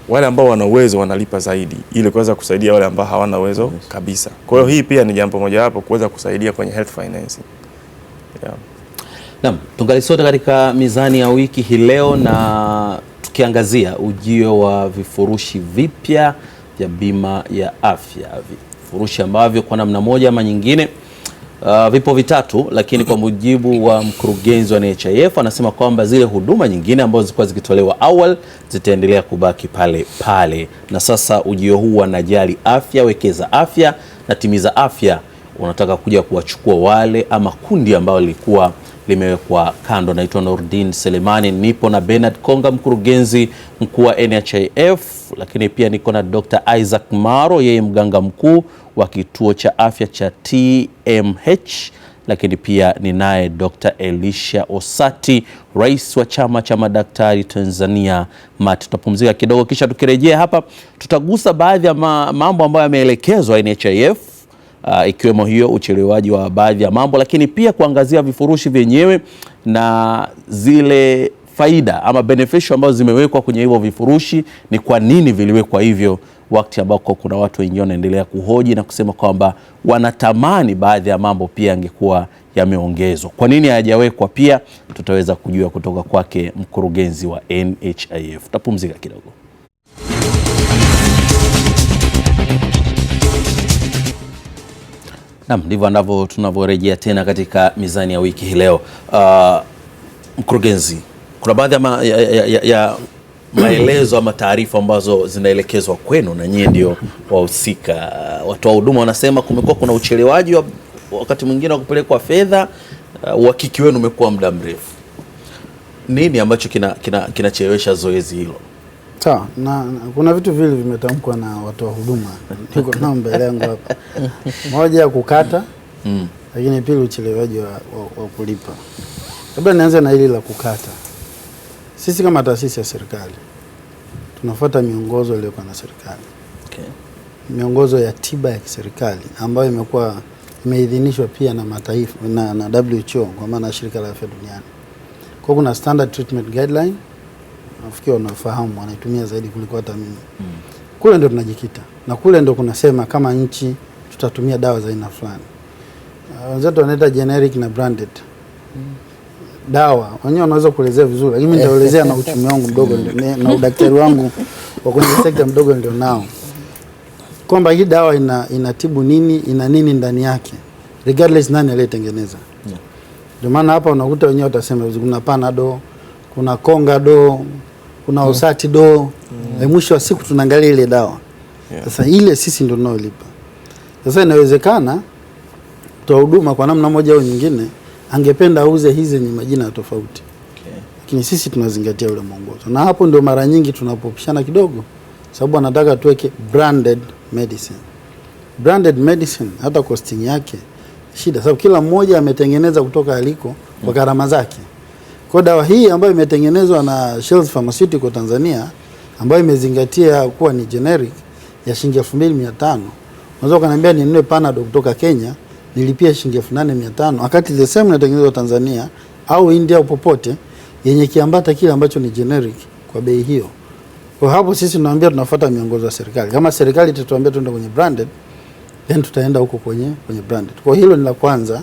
wale ambao wana uwezo wanalipa zaidi ili kuweza kusaidia wale ambao hawana uwezo kabisa. Kwa hiyo hii pia ni jambo moja hapo kuweza kusaidia kwenye health financing. Yeah. Naam, tungali sote katika mizani ya wiki hii leo na tukiangazia ujio wa vifurushi vipya vya bima ya afya. Vifurushi ambavyo kwa namna moja ama nyingine vipo vitatu, lakini kwa mujibu wa mkurugenzi wa NHIF anasema kwamba zile huduma nyingine ambazo zilikuwa zikitolewa awali zitaendelea kubaki pale pale. Na sasa ujio huu wa Najali Afya, Wekeza Afya na Timiza Afya unataka kuja kuwachukua wale ama kundi ambao lilikuwa limewekwa kando. Naitwa Nurdin Selemani, nipo na Bernard Konga, mkurugenzi mkuu wa NHIF, lakini pia niko na Dr. Isaac Maro, yeye mganga mkuu wa kituo cha afya cha TMH, lakini pia ninaye Dr. Elisha Osati, rais wa chama cha madaktari Tanzania MAT. Tutapumzika kidogo, kisha tukirejea hapa tutagusa baadhi ya mambo ambayo yameelekezwa NHIF, ikiwemo hiyo uchelewaji wa baadhi ya mambo, lakini pia kuangazia vifurushi vyenyewe na zile faida ama beneficial ambazo zimewekwa kwenye hivyo vifurushi. Ni kwa nini viliwekwa hivyo, wakati ambako kuna watu wengine wanaendelea kuhoji na kusema kwamba wanatamani baadhi ya mambo pia yangekuwa yameongezwa. Kwa nini hayajawekwa pia tutaweza kujua kutoka kwake mkurugenzi wa NHIF. Tutapumzika kidogo. Naam, ndivyo ambavyo tunavyorejea tena katika mizani ya wiki hii leo. Mkurugenzi, kuna baadhi ya maelezo ama taarifa ambazo zinaelekezwa kwenu na nyinyi ndio wahusika. Watu wa huduma wanasema kumekuwa kuna uchelewaji wakati mwingine wa kupelekwa fedha, uhakiki wenu umekuwa muda mrefu. Nini ambacho kinachelewesha zoezi hilo? Sawa, na kuna vitu vile vimetamkwa na watu wa huduma. Niko nao mbele yangu hapa. Moja, kukata, lakini pili uchelewaji wa kulipa. Labda nianze na hili la kukata. Sisi kama taasisi ya serikali tunafuata miongozo iliyokuwa na serikali. Okay. Miongozo ya tiba ya kiserikali ambayo imeidhinishwa pia na mataifa na WHO, kwa maana shirika la afya duniani. Kwa kuna standard treatment guideline, nafikiri unafahamu, wanaitumia zaidi kuliko hata mimi. Kule ndio tunajikita. Na kule ndio kunasema kama nchi tutatumia dawa za aina fulani. Wenzetu wanaita generic na branded. dawa wenyewe wanaweza kuelezea vizuri, lakini mimi nitaelezea na uchumi wangu mdogo na udaktari wangu wa kwenye sekta mdogo ndio nao, kwamba hii dawa inatibu nini, ina nini ndani yake, regardless nani aliyetengeneza. Ndio maana hapa unakuta wenyewe watasema kuna Panado, kuna Kongado, kuna Osatido. Mwisho wa siku tunaangalia ile dawa. Sasa ile sisi ndio tunaolipa. Sasa inawezekana toa huduma kwa namna moja au nyingine angependa auze hizi yenye majina tofauti. Lakini sisi tunazingatia ule mwongozo. Na hapo ndio mara nyingi tunapopishana kidogo, sababu anataka tuweke branded medicine. Branded medicine hata costing yake shida, sababu kila mmoja ametengeneza kutoka aliko kwa gharama zake. Kwa dawa hii ambayo imetengenezwa na Shells Pharmaceutical Tanzania, ambayo imezingatia kuwa ni generic ya shilingi 2500, unaweza kuniambia ninunue Panado kutoka Kenya nilipia shilingi 8500, wakati the same inatengenezwa Tanzania au India au popote yenye kiambata kile ambacho ni generic kwa bei hiyo. Kwa hapo sisi tunaambia tunafuata miongozo ya serikali. Kama serikali itatuambia tuende kwenye branded, then tutaenda huko kwenye branded. Kwa hilo ni la kwanza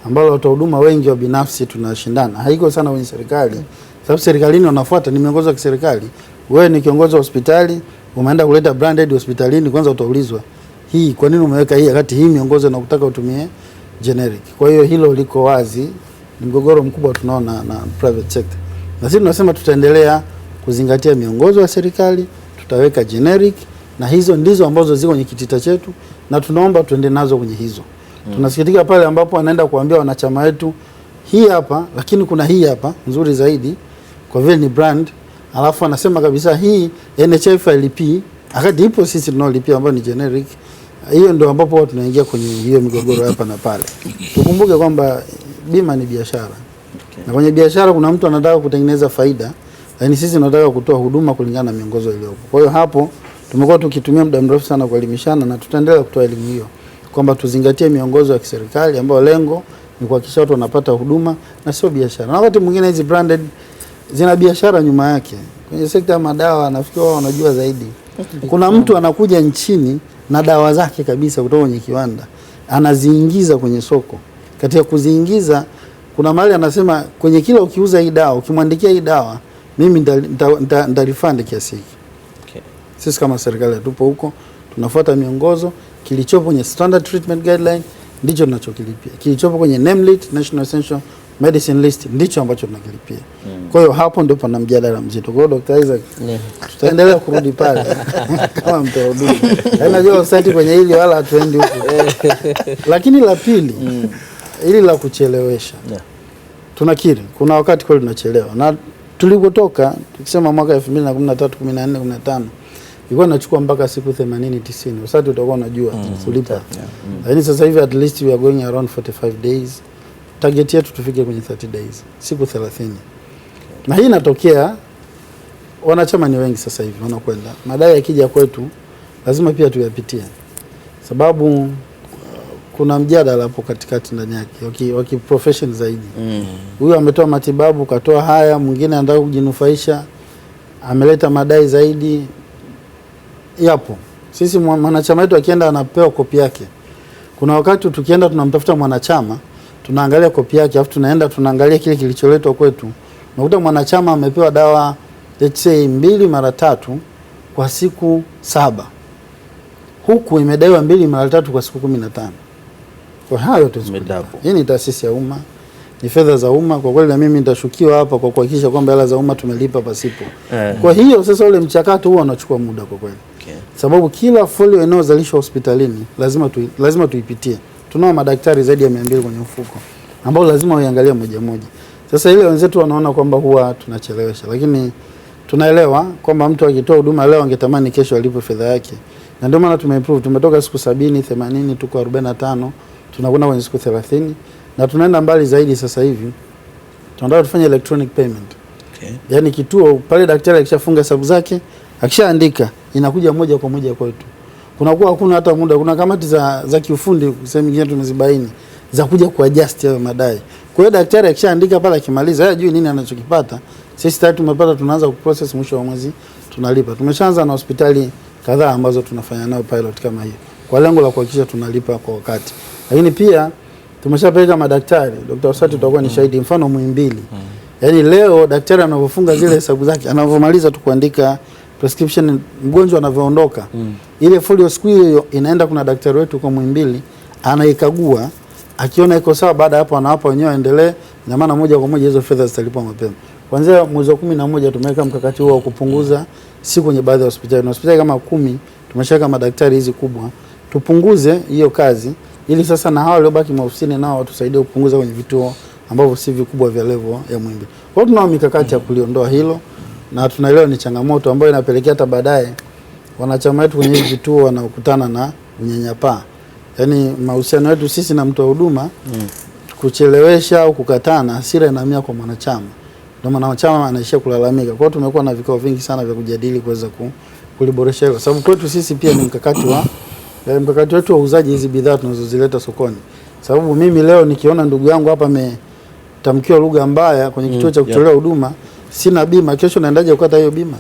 ambalo watu huduma wengi wa binafsi tunashindana. Haiko sana kwenye serikali. Sababu serikalini wanafuata ni miongozo ya kiserikali. Wewe ni kiongozi wa hospitali, umeenda kuleta branded hospitalini, kwanza utaulizwa, hii kwa nini umeweka hii wakati hii miongozo inakutaka utumie generic. Kwa hiyo hilo liko wazi, ni mgogoro mkubwa tunaona na private sector. Na sisi tunasema tutaendelea kuzingatia miongozo ya serikali, tutaweka generic, na hizo ndizo ambazo ziko kwenye kitita chetu na tunaomba tuende nazo kwenye hizo. Tunasikitika pale ambapo anaenda kuambia wanachama wetu hii hapa, lakini kuna hii hapa nzuri zaidi kwa vile ni brand, alafu anasema kabisa hii NHIF LP, akati ipo sisi tunaolipia ambayo ni generic. Hiyo ndio ambapo tunaingia kwenye hiyo migogoro hapa na pale. Tukumbuke kwamba bima ni biashara. Na kwenye biashara kuna mtu anataka kutengeneza faida, lakini sisi tunataka kutoa huduma kulingana na miongozo iliyopo. Kwa hiyo hapo tumekuwa tukitumia muda mrefu sana kuelimishana na tutaendelea kutoa elimu hiyo kwamba tuzingatie miongozo ya kiserikali ambayo lengo ni kuhakikisha watu wanapata huduma na sio biashara. Na wakati mwingine hizi branded zina biashara nyuma yake. Kwenye sekta ya madawa nafikiri wao wanajua zaidi. Kuna mtu anakuja nchini na dawa zake kabisa kutoka kwenye kiwanda, anaziingiza kwenye soko. Katika kuziingiza kuna mahali anasema kwenye kila ukiuza hii dawa, ukimwandikia hii dawa, mimi nita kiasi hiki. Sisi kama serikali tupo huko, tunafuata miongozo, kilichopo kwenye standard treatment guideline ndicho tunachokilipia. Kilichopo kwenye NEMLIT, National Essential Medicine List, ndicho ambacho tunakilipia. Kwa hiyo hapo ndio pana mjadala mzito. Kwa hiyo Dr. Isaac, tutaendelea kurudi pale kama mtarudi. Najua usati kwenye hili wala hatuendi huko. Lakini la pili, ili la kuchelewesha. Tunakiri kuna wakati kweli tunachelewa. Na tulipotoka tukisema mwaka 2013, 14, 15 ilikuwa inachukua mpaka siku 80, 90. Usati utakuwa unajua kulipa. Lakini sasa hivi at least we are going around 45 days. Target yetu tufike kwenye 30 days, siku 30. Na hii inatokea, wanachama ni wengi sasa hivi wanakwenda. Madai yakija kwetu lazima pia tuyapitie. Sababu kuna mjadala hapo katikati ndani yake, waki profession zaidi. Huyu ametoa matibabu, katoa haya, mwingine anataka kujinufaisha, ameleta madai zaidi. Yapo. Sisi mwanachama wetu akienda anapewa kopi yake. Kuna wakati tukienda tunamtafuta mwanachama, tunaangalia kopi yake, afu tunaenda tunaangalia kile kilicholetwa kwetu. Unakuta mwanachama amepewa dawa let's say 2 mara 3 kwa siku 7. Huku imedaiwa 2 mara 3 kwa siku 15. Kwa hayo tumedapo. Hii ni taasisi ya umma, ni fedha za umma. Kwa kweli na mimi nitashukiwa hapa kwa kuhakikisha kwamba hela za umma tumelipa pasipo. Kwa hiyo sasa ule mchakato huo unachukua muda kwa kweli. Sababu kila folio inayozalishwa hospitalini lazima tuipitie. Tunao madaktari zaidi ya 200 kwenye mfuko ambao lazima uangalie moja moja. Sasa ile wenzetu wanaona kwamba huwa tunachelewesha, lakini tunaelewa kwamba mtu akitoa huduma leo angetamani kesho alipe fedha yake. Na ndio maana tumeimprove, tumetoka siku 70, 80 tuko 45, tunakwenda kwenye siku 30 na tunaenda mbali zaidi sasa hivi. Tunataka tufanye electronic payment. Yaani kituo pale daktari akishafunga hesabu zake, akishaandika inakuja moja kwa moja kwetu. Kunakuwa hakuna hata muda, kuna kamati za kiufundi sehemu nyingine tumezibaini za kuja kuadjust hayo madai. Kwa hiyo daktari akishaandika pale akimaliza, hajui nini anachokipata. Sisi tayari tumepata, tunaanza kuprocess, mwisho wa mwezi tunalipa. Tumeshaanza na hospitali kadhaa ambazo tunafanya nao pilot kama hiyo, kwa lengo la kuhakikisha tunalipa kwa wakati. Lakini pia tumeshapeleka madaktari. Dr. Osati utakuwa ni shahidi, mfano Muhimbili. Yaani leo daktari anavyofunga zile hesabu zake, anavyomaliza tu kuandika prescription, mgonjwa anavyoondoka, ile folio siku hiyo inaenda, kuna daktari wetu kwa Muhimbili anaikagua, akiona iko sawa, baada hapo anawapa wenyewe endelee, na maana moja kwa moja hizo fedha zitalipwa mapema. Kuanzia mwezi wa 11 tumeweka mkakati huo wa kupunguza siku kwenye baadhi ya hospitali. Na hospitali kama 10 tumeshaweka madaktari hizi kubwa, tupunguze hiyo kazi, ili sasa na hao waliobaki maofisini nao watusaidie kupunguza kwenye vituo ambavyo si vikubwa vya level ya Muhimbili. Kwa hiyo tunao mikakati ya kuliondoa hilo, na tunaelewa ni changamoto ambayo inapelekea hata baadaye wanachama wetu kwenye hivi vituo wanakutana na unyanyapaa. Yaani mahusiano yetu sisi na mtoa huduma kuchelewesha au kukatana, hasira inahamia kwa mwanachama. Ndio maana wanachama anaishia kulalamika. Kwa hiyo tumekuwa na vikao vingi sana vya kujadili kuweza kuliboresha hilo. Sababu kwetu sisi pia ni mkakati wetu wa uuzaji hizi bidhaa tunazozileta sokoni. Sababu mimi leo nikiona ndugu yangu hapa ametamkiwa lugha mbaya kwenye kituo cha kutolea huduma, sina bima, kesho naendaje kukata hiyo bima?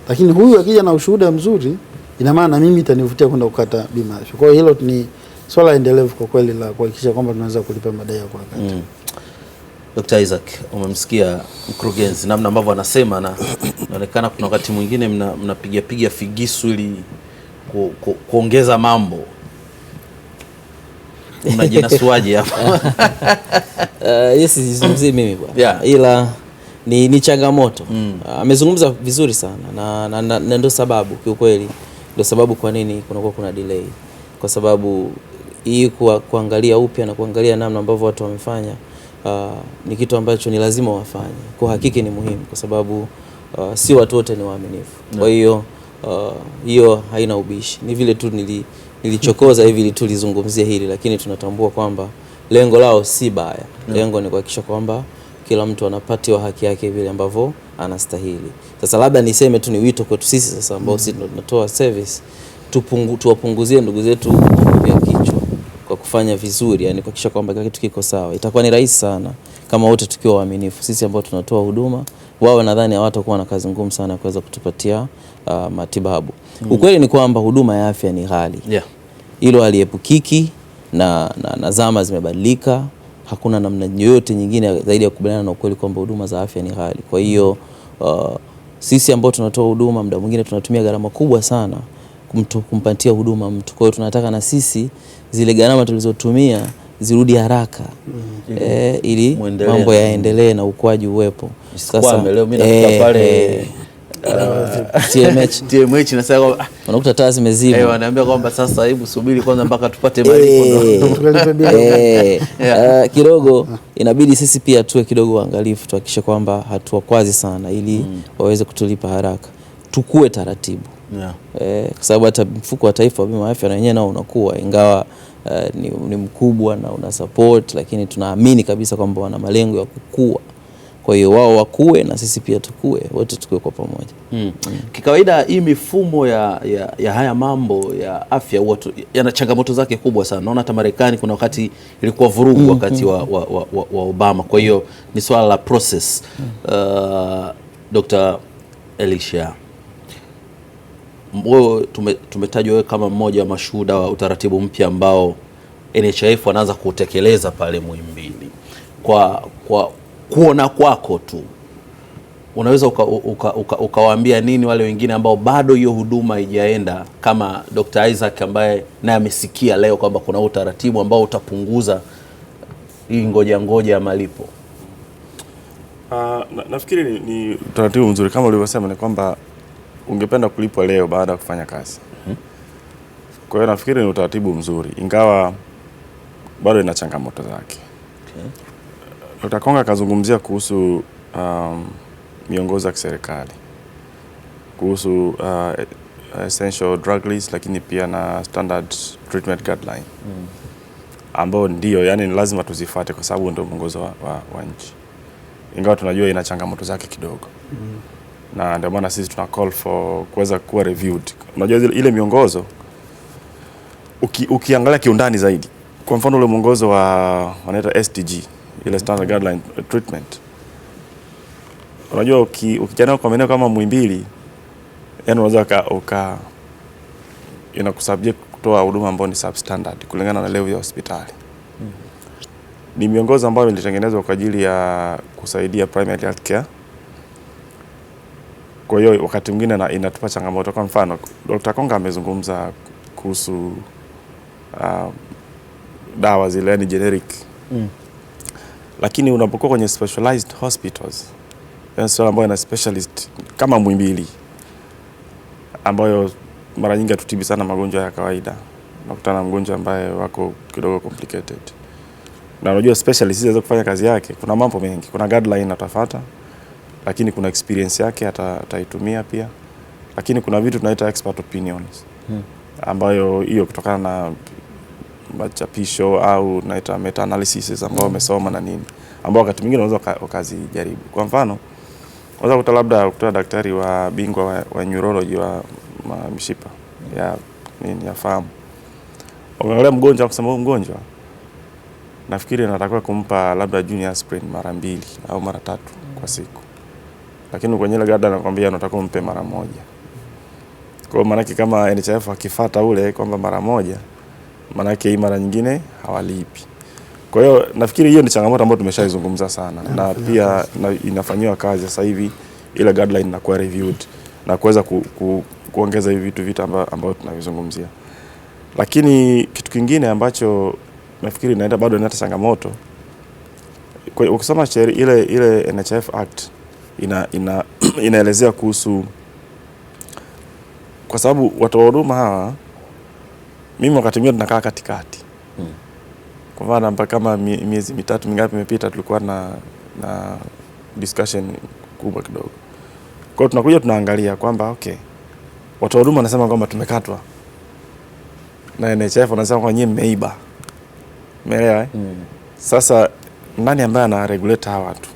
Lakini huyu akija na ushuhuda mzuri, ina maana mimi itanivutia kwenda kukata bima. Kwa hiyo hilo ni swala endelevu kwa kweli la kuhakikisha kwamba tunaweza kulipa madai kwa wakati. Dr. Isaac, umemsikia mkurugenzi namna ambavyo anasema, na inaonekana kuna wakati mwingine mnapiga figisu ili kuongeza mambo. Unajinasuaje hapa? Yes, sizungumzie mimi bwana. Ila ni changamoto. Amezungumza vizuri sana na ndio sababu kiukweli, ndio sababu kwa nini kuna delay. Kwa sababu hii kuangalia upya na kuangalia namna ambavyo watu wamefanya ni kitu ambacho ni lazima wafanye. Kwa hakika ni muhimu kwa sababu si watu wote ni waaminifu. Kwa hiyo hiyo haina ubishi. Ni vile tu nilichokoza hivi ili tulizungumzia hili, lakini tunatambua kwamba lengo lao si baya. Lengo ni kuhakikisha kwamba kila mtu anapatiwa haki yake vile ambavyo anastahili. Sasa labda niseme tu ni wito kwetu sisi sasa ambao sisi tunatoa service, tuwapunguzie ndugu zetu nguvu ya kichwa kwa kufanya vizuri, yani kuhakikisha kwamba kila kitu kiko sawa. Itakuwa ni rahisi sana kama wote tukiwa waaminifu. Sisi ambao tunatoa huduma, wao nadhani hawatakuwa na kazi ngumu sana kuweza kutupatia matibabu. Ukweli ni kwamba huduma ya afya ni ghali. Hilo haliepukiki na zama zimebadilika. Hakuna namna yoyote nyingine zaidi ya kukubaliana na ukweli kwamba huduma za afya ni ghali. Kwa hiyo sisi ambao tunatoa huduma, muda mwingine tunatumia gharama kubwa sana kumpatia huduma mtu. Kwa hiyo tunataka na sisi zile gharama tulizotumia zirudi haraka ili mambo yaendelee na ukuaji uwepo. Sasa leo mimi nakuta pale TMH nasema unakuta taa zimezima. Wanaambia kwamba sasa hebu subiri kwanza mpaka tupate malipo kidogo. Inabidi sisi pia tuwe kidogo waangalifu, tuhakikishe kwamba hatuwakwazi sana ili waweze kutulipa haraka. Tukue taratibu. Kwa sababu hata mfuko wa taifa wa bima ya afya na wenyewe nao unakuwa, ingawa ni mkubwa na una support, lakini tunaamini kabisa kwamba wana malengo ya kukua. Kwa hiyo wao wakue na sisi pia tukue, wote tukue kwa pamoja. Kikawaida hii mifumo ya haya mambo ya afya yana changamoto zake kubwa sana. Naona hata Marekani kuna wakati ilikuwa vurugu wakati wa Obama. Kwa hiyo ni swala la process. Dr. Elisha, wewe tumetajwa wewe kama mmoja wa mashuhuda wa utaratibu mpya ambao NHIF wanaanza kutekeleza pale Muhimbili. Kwa kuona kwako tu, unaweza ukawaambia nini wale wengine ambao bado hiyo huduma haijaenda, kama Dr. Isaac ambaye naye amesikia leo kwamba kuna utaratibu ambao utapunguza hii ngoja ya malipo? Nafikiri ni utaratibu mzuri kama ulivyosema, ni kwamba ungependa kulipwa leo baada ya kufanya kazi. Kwa hiyo nafikiri ni utaratibu mzuri, ingawa bado ina changamoto zake. Dr. Konga kazungumzia kuhusu miongozo ya kiserikali, kuhusu essential drug list, lakini pia na standard treatment guideline ambao ndio yani ni lazima tuzifuate kwa sababu ndio mwongozo wa nchi, ingawa tunajua ina changamoto zake kidogo. Na ndio maana sisi tuna call for kuweza kuwa reviewed. Unajua ile miongozo ukiangalia kiundani zaidi, kwa mfano ule mwongozo wanaita STG, ile standard guideline treatment, unajua ukijana kwa maeneo kama Muhimbili, yani unaweza inakusubject kutoa huduma ambayo ni substandard kulingana na level ya hospitali. ni miongozo ambayo ilitengenezwa kwa ajili ya kusaidia primary health care. Kwa hiyo wakati mwingine inatupa changamoto. Kwa mfano, Dr. Konga amezungumza kuhusu dawa zile, yani generic. Lakini unapokuwa kwenye specialized hospitals, yani sio ambayo ina specialist kama Muhimbili, ambayo mara nyingi hatutibi sana magonjwa ya kawaida. Nakutana na mgonjwa ambaye wako kidogo complicated. Na unajua specialist hizo kufanya kazi yake, kuna mambo mengi. Kuna guideline atafuata, lakini kuna experience yake ataitumia pia. Lakini kuna vitu tunaita expert opinions. Ambayo hiyo kutokana na machapisho au naita meta analysis ambao wamesoma na nini, ambao wakati mwingine unaweza ukazijaribu. Kwa mfano, unaweza kuta labda kutoa daktari wa bingwa wa neurology wa mishipa ya fahamu. Unaangalia mgonjwa kusema huyu mgonjwa nafikiri anatakiwa kumpa labda junior aspirin mara 2 au mara 3 kwa siku. Lakini kwenye ile guideline anakuambia anatakiwa kumpe mara 1. Kwa maana kama NHIF akifuata ule kwamba mara 1, maana hii mara nyingine hawalipi. Kwa hiyo nafikiri hiyo ni changamoto ambayo tumeshaizungumza sana, na pia inafanywa kazi sasa hivi, ile guideline inakuwa reviewed na kuweza kuongeza hivi vitu ambavyo tunavizungumzia. Lakini kitu kingine ambacho nafikiri bado inaenda changamoto, ukisoma ile NHIF Act inaelezea kuhusu, kwa sababu watu wa huduma hawa, mimi wakati mwingine tunakaa katikati. Kwa mfano kama miezi 3 mingapi imepita, tulikuwa na discussion kubwa kidogo. Kwa hiyo tunakuja tunaangalia kwamba okay, watu wa huduma wanasema kwamba tumekatwa, na NHIF wanasema kwa nyinyi mmeiba. Umeelewa? Sasa nani ambaye ana regulate hawa watu?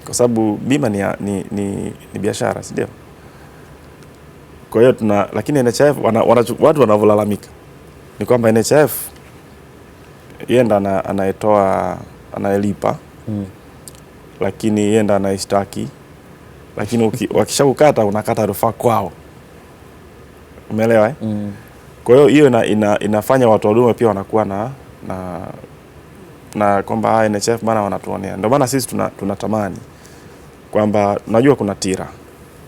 Kwa sababu bima ni biashara, si ndio? Kwa hiyo lakini NHIF watu wanavolalamika ni kwamba NHIF yenda anayelipa, lakini yenda anaishtaki, lakini wakishakukata unakata rufaa kwao. Umeelewa? Kwa hiyo inafanya watu wa huduma pia wanakuwa na kwamba NHIF bana wanatuonea. Ndio maana sisi tunatamani kwamba najua kuna TIRA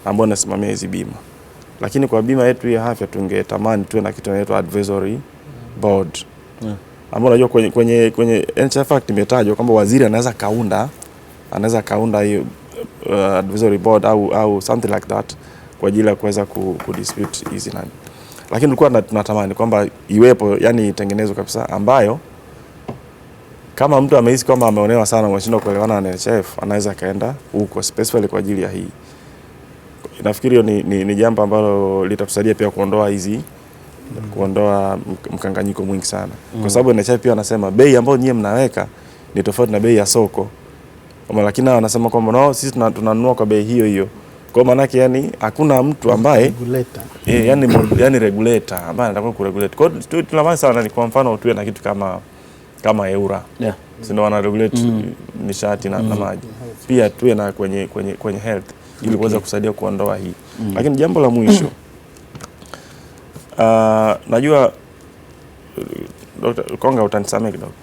ambao nasimamia hizi bima. Lakini kwa bima yetu ya afya tungetamani tuwe na kitu inaitwa advisory board. Ambao najua kwenye NHIF Act imetajwa kwamba waziri anaweza kaunda hiyo advisory board au something like that kwa ajili ya kuweza kudispute hizi nani. Lakini tulikuwa tunatamani kwamba iwepo, yani itengenezwe kabisa, ambayo kama mtu amehisi kwamba ameonewa sana, ameshindwa kuelewana na NHIF, anaweza kaenda huko specifically kwa ajili ya hii. Nafikiri hiyo ni jambo ambalo litatusaidia pia kuondoa mkanganyiko mwingi sana. Kwa sababu NHIF pia anasema bei ambayo nyinyi mnaweka ni tofauti na bei ya soko. Lakini nao wanasema kwamba no, sisi tunanunua kwa bei hiyo. Kwa maana yake yani hakuna mtu ambaye yani regulator ambaye anataka kuregulate. Kwa hiyo tunamani sana ni kwa mfano tuwe na kitu kama EURA. Sio wana regulate nishati na maji. Pia tuwe na kwenye health ili kuweza kusaidia kuondoa hii. Lakini jambo la mwisho, najua Dr. Konga utanisamehe kidogo,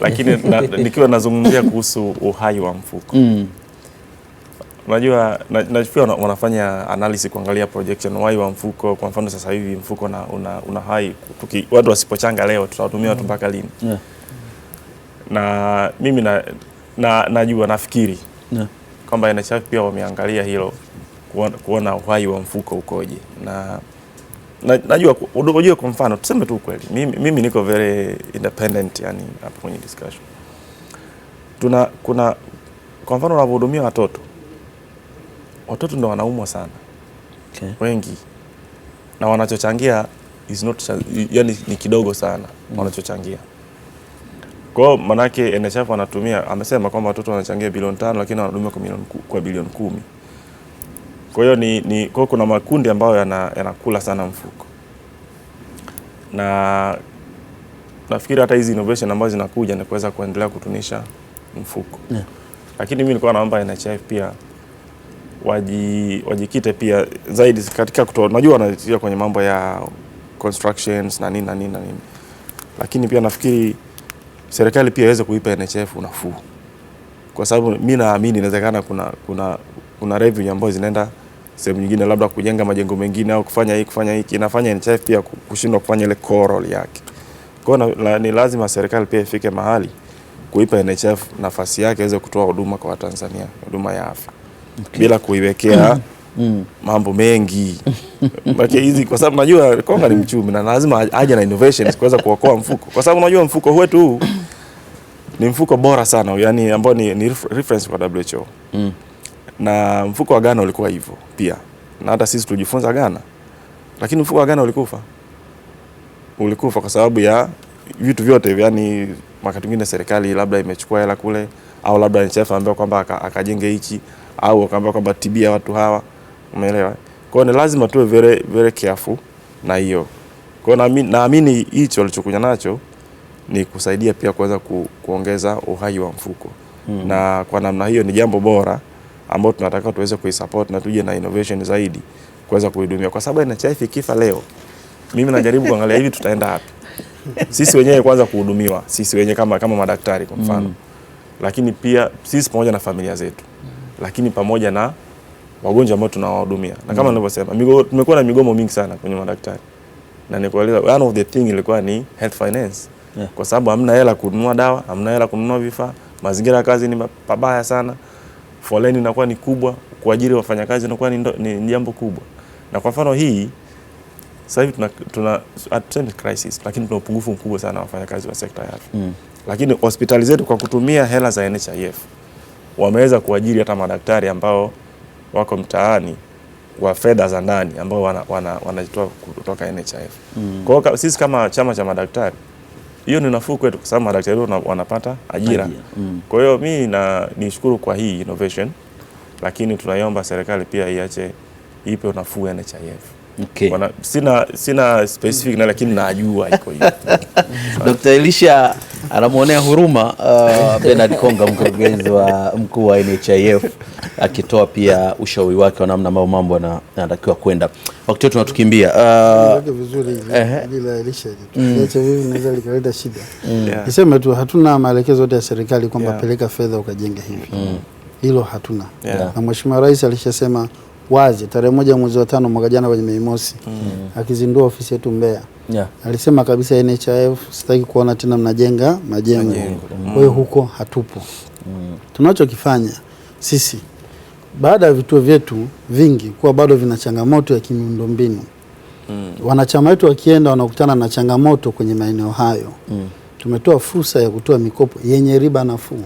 lakini nikiwa nazungumzia kuhusu uhai wa mfuko. Unajua najua wanafanya analysis kuangalia projection uhai wa mfuko. Kwa mfano sasa hivi mfuko una hai, watu wasipochanga leo tutawatumia watu mpaka lini? Na mimi najua nafikiri kwamba NHIF pia wameangalia hilo, kuona uhai wa mfuko ukoje. Na najua unajua, kwa mfano tuseme tu kweli, mimi niko very independent yani hapo kwenye discussion. Kuna kwa mfano unahudumia watoto ndio wanaumwa sana. Wengi na wanachochangia yani ni kidogo sana wanachochangia. Kwa hiyo manake NHIF amesema kwamba watoto wanachangia bilioni 5 lakini wanahudumia kwa bilioni 10. Kwa hiyo kwa kuna makundi ambayo yanakula sana mfuko. Na nafikiri hata hizi innovation ambazo zinakuja ni kuweza kuendelea kutunisha mfuko. Lakini mimi nilikuwa naomba NHIF pia wajikite pia zaidi katika najua wanatia kwenye mambo ya constructions na nini. Lakini pia nafikiri serikali pia iweze kuipa NHIF unafuu, kwa sababu mimi naamini inawezekana kuna revenue ambazo zinaenda sehemu nyingine, labda kujenga majengo mengine au kufanya hiki, inafanya NHIF pia kushindwa kufanya ile core role yake. Kwa hiyo ni lazima serikali pia ifike mahali kuipa NHIF nafasi yake iweze kutoa huduma kwa Watanzania, huduma ya afya, bila kuiwekea mambo mengi hizi, kwa sababu najua Konga ni mchumi na lazima aje na innovations kuweza kuokoa mfuko, kwa sababu unajua mfuko wetu huu ni mfuko bora sana, yani ambao ni reference kwa WHO. Na mfuko wa Ghana ulikuwa hivyo pia, na hata sisi tujifunza Ghana, lakini mfuko wa Ghana ulikufa kwa sababu ya vitu vyote, yani wakati mwingine serikali labda imechukua hela kule, au labda NHIF ambaye kwamba akajenge hichi, au akaambia kwamba tibia watu hawa, umeelewa? Kwa hiyo ni lazima tuwe very very careful na hiyo. Kwa hiyo naamini hicho alichokuja nacho ni kusaidia pia kuweza kuongeza uhai wa mfuko. Na kwa namna hiyo ni jambo bora ambao tunataka tuweze kuisupport na tuje na innovation zaidi kuweza kuhudumia, kwa sababu NHIF ikifa leo, mimi najaribu kuangalia hivi tutaenda wapi. Sisi wenyewe kwanza kuhudumiwa, sisi wenyewe kama madaktari kwa mfano, lakini pia sisi pamoja na familia zetu, lakini pamoja na wagonjwa ambao tunawahudumia. Na kama nilivyosema, tumekuwa na migomo mingi sana kwenye madaktari, na nikueleza one of the thing ilikuwa ni health finance, kwa sababu hamna hela kununua dawa, hamna hela kununua vifaa, mazingira ya kazi ni pabaya sana, foleni inakuwa ni kubwa, kuajiri wafanyakazi inakuwa ni jambo kubwa. Na kwa mfano hii sasa hivi tuna at crisis, lakini tuna upungufu mkubwa sana wa wafanyakazi wa sekta ya afya. Lakini hospitali zetu kwa kutumia hela za NHIF wameweza kuajiri hata madaktari ambao wako mtaani wa fedha za ndani ambao wanajitoa kutoka NHIF. Kwa hiyo sisi kama chama cha madaktari, hiyo ni nafuu kwetu, kwa sababu madaktari wanapata ajira. Kwa hiyo mimi nishukuru kwa hii innovation, lakini tunaiomba serikali pia ipe nafuu NHIF. Okay. Sina specific na, lakini najua iko hiyo. Dr. Elisha anamuonea huruma Bernard Konga, mkurugenzi mkuu wa NHIF, akitoa pia ushauri wake wa namna mambo yanatakiwa kwenda. Wakati wetu tunatukimbia. Vizuri bila Elisha tuache hivi naweza likaleta shida. Niseme tu hatuna maelekezo yote ya serikali kwamba peleka fedha ukajenge hivi. Hilo hatuna. Na Mheshimiwa Rais alishasema wazi tarehe 1 mwezi wa 5 mwaka jana kwenye Mei Mosi, akizindua ofisi yetu Mbeya. Alisema kabisa NHIF sitaki kuona tena mnajenga majengo. Kwa hiyo huko hatupo. Tunachokifanya sisi, baada ya vituo vyetu vingi kuwa bado vina changamoto ya kimiundombinu, wanachama wetu wakienda wanakutana na changamoto kwenye maeneo hayo, tumetoa fursa ya kutoa mikopo yenye riba nafuu.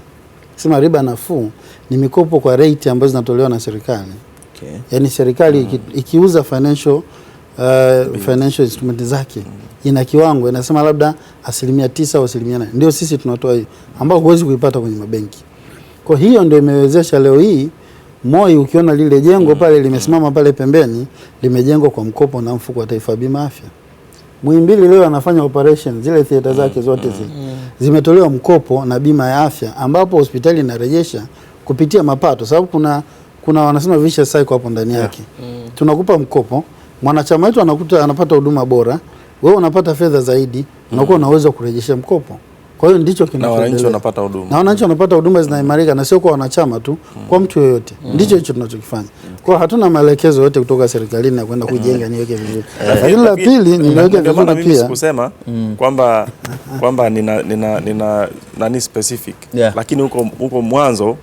Sema riba nafuu ni mikopo kwa rate ambazo zinatolewa na serikali. Yani serikali ikiuza financial instrument zake ina kiwango, inasema labda 9% au 8%. Ndio sisi tunatoa hiyo ambao huwezi kuipata kwenye mabenki. Kwa hiyo ndio imewezesha leo hii Moi, ukiona lile jengo pale limesimama pale pembeni, limejengwa kwa mkopo na mfuko wa Taifa Bima Afya. Muhimbili leo anafanya operation, zile theater zake zote zimetolewa mkopo na bima ya afya, ambapo hospitali inarejesha kupitia mapato, sababu kuna wanasema vicious cycle hapo ndani yake. Tunakupa mkopo, mwanachama wetu anapata huduma bora, wewe unapata fedha zaidi, unakuwa na uwezo kurejesha mkopo. Kwa hiyo ndicho kinachoendelea. Na wananchi wanapata huduma. Na wananchi wanapata huduma zinaimarika, na sio kwa wanachama tu, kwa mtu yoyote. Ndicho hicho tunachokifanya. Kwa hatuna maelekezo yote kutoka serikalini na kwenda kujenga niweke vizuri. Lakini la pili niweke vizuri pia. Mimi kusema kwamba nina nani specific. Lakini huko mwanzo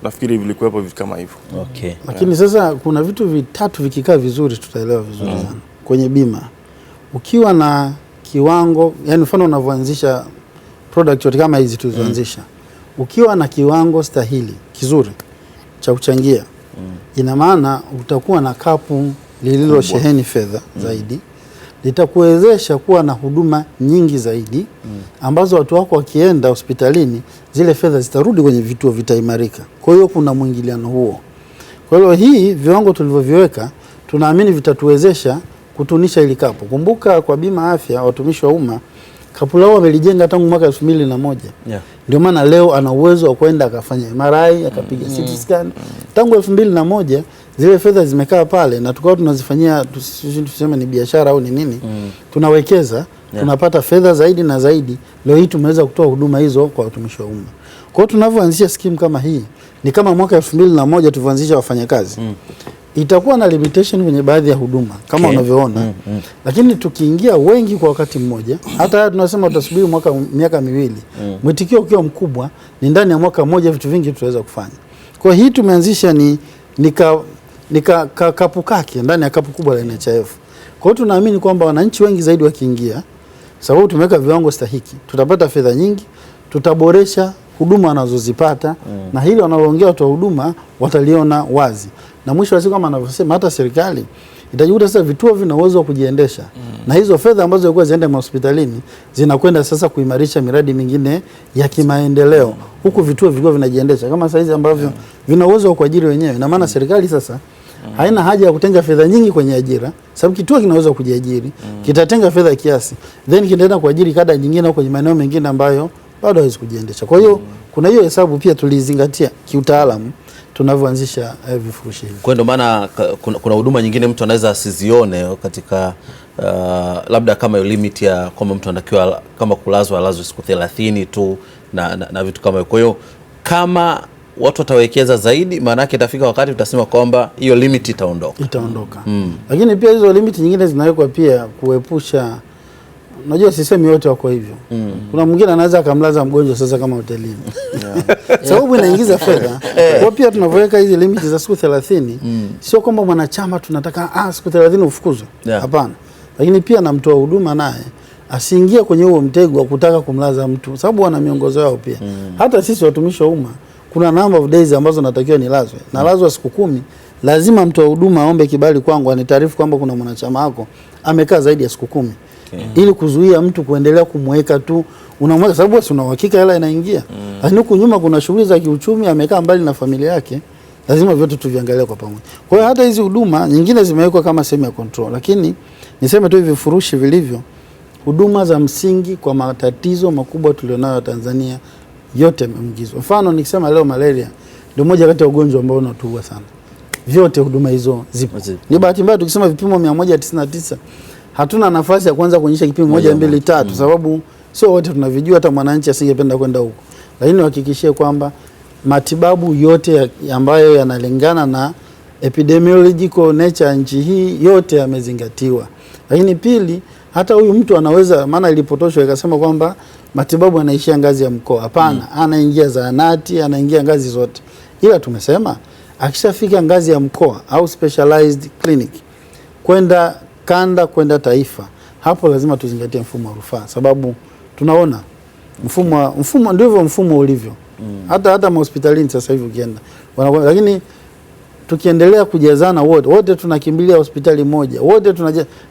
nafikiri vilikuwepo vitu kama hivyo. Okay. Lakini sasa kuna vitu vitatu vikikaa vizuri tutaelewa vizuri sana. Kwenye bima, ukiwa na kiwango, yani mfano unavyoanzisha product yote kama hizi tulizoanzisha, ukiwa na kiwango stahili kizuri cha kuchangia, ina maana utakuwa na kapu lililo sheheni fedha zaidi, litakuwezesha kuwa na huduma nyingi zaidi, ambazo watu wako wakienda hospitalini zile fedha zitarudi kwenye vituo, vitaimarika. Kwa hiyo kuna mwingiliano huo. Kwa hiyo hii viwango tulivyoviweka tunaamini vitatuwezesha kutunisha ili kapu. Kumbuka kwa bima afya watumishi wa umma kapu lao wamelijenga tangu mwaka 2001. Ndio maana leo ana uwezo wa kwenda akafanya MRI, akapiga CT scan. Tangu 2001 zile fedha zimekaa pale, na tukao tunazifanyia tuseme ni biashara au ni nini, tunawekeza tunapata fedha zaidi na zaidi. Leo hii tumeweza kutoa huduma hizo kwa watumishi wa umma. Kwa hiyo tunavyoanzisha skimu kama hii ni kama mwaka 2001 tulivyoanzisha wafanyakazi. Itakuwa na limitation kwenye baadhi ya huduma kama unavyoona. Lakini tukiingia wengi kwa wakati mmoja, hata tunasema utasubiri miaka miwili. Mwitikio ukiwa mkubwa, ni ndani ya mwaka mmoja vitu vingi tutaweza kufanya. Kwa hii tumeanzisha ni kapu kake ndani ya kapu kubwa la NHIF. Kwa hiyo tunaamini kwamba wananchi wengi zaidi wakiingia, sababu tumeweka viwango stahiki, tutapata fedha nyingi, tutaboresha huduma wanazozipata na hili wanaloongea watu wa huduma wataliona wazi. Na mwisho wa siku kama anavyosema hata serikali itajikuta sasa vituo vina uwezo wa kujiendesha. Na hizo fedha ambazo zilikuwa ziende hospitalini zinakwenda sasa kuimarisha miradi mingine ya kimaendeleo. Huku vituo vilikuwa vinajiendesha kama sasa hizi ambavyo vina uwezo wa kuajiri wenyewe. Na maana serikali sasa haina haja ya kutenga fedha nyingi kwenye ajira, sababu kituo kinaweza kujiajiri, kitatenga fedha kiasi, then kitaenda kuajiri kada nyingine au kwenye maeneo mengine ambayo bado hawezi kujiendesha. Kwa hiyo kuna hiyo hesabu pia tulizingatia kiutaalamu tunavyoanzisha vifurushi hivi. Kwa ndio maana kuna huduma nyingine mtu anaweza asizione katika labda kama limit ya kwamba mtu anatakiwa kama kulazwa siku 30 tu na vitu kama hiyo. Kwa hiyo kama watu watawekeza zaidi, maana yake itafika wakati utasema kwamba hiyo limit itaondoka. Lakini pia hizo limit nyingine zinawekwa pia kuepusha, unajua sisemi yote wako hivyo. Kuna mwingine anaweza akamlaza mgonjwa sasa kama hotelini. Sababu inaingiza fedha. Kwa pia tunavyoweka hizi limit za siku 30, sio kwamba mwanachama tunataka siku 30 ufukuzwe. Hapana. Lakini pia na mtoa huduma naye asiingie kwenye huo mtego wa kutaka kumlaza mtu, sababu wana miongozo yao pia. Hata sisi watumishi wa umma kuna number of days ambazo natakiwa nilazwe. Nalazwa siku 10, lazima mtoa huduma aombe kibali kwangu, anitaarifu kwamba kuna mwanachama wako amekaa zaidi ya siku 10. Ili kuzuia mtu kuendelea kumweka tu, unamweka sababu wewe una uhakika hela inaingia. Lakini huku nyuma kuna shughuli za kiuchumi, amekaa mbali na familia yake, lazima vyote tuviangalie kwa pamoja. Kwa hiyo hata hizi huduma nyingine zimewekwa kama sehemu ya control, lakini niseme tu hivi vifurushi vilivyo, huduma za msingi kwa matatizo makubwa tulionayo Tanzania yote yameingizwa. Mfano nikisema leo malaria ndio moja kati ya ugonjwa ambao unatuua sana. Vyote huduma hizo zipo. Ni bahati mbaya tukisema vipimo 199 hatuna nafasi ya kwanza kuonyesha kipimo 1 2 3 sababu sio wote tunavijua, hata mwananchi asingependa kwenda huko. Lakini uhakikishie kwamba matibabu yote ambayo yanalingana na epidemiological nature ya nchi hii yote yamezingatiwa. Lakini pili, hata huyu mtu anaweza, maana ilipotoshwa ikasema kwamba matibabu yanaishia ngazi ya mkoa. Hapana, anaingia zahanati, anaingia ngazi zote. Ila tumesema akishafika ngazi ya mkoa au specialized clinic kwenda kanda kwenda taifa, hapo lazima tuzingatie mfumo wa rufaa, sababu tunaona mfumo ndivyo mfumo ulivyo. Hata hospitalini sasa hivi ukienda. Lakini tukiendelea kujazana wote tunakimbilia hospitali moja. Wote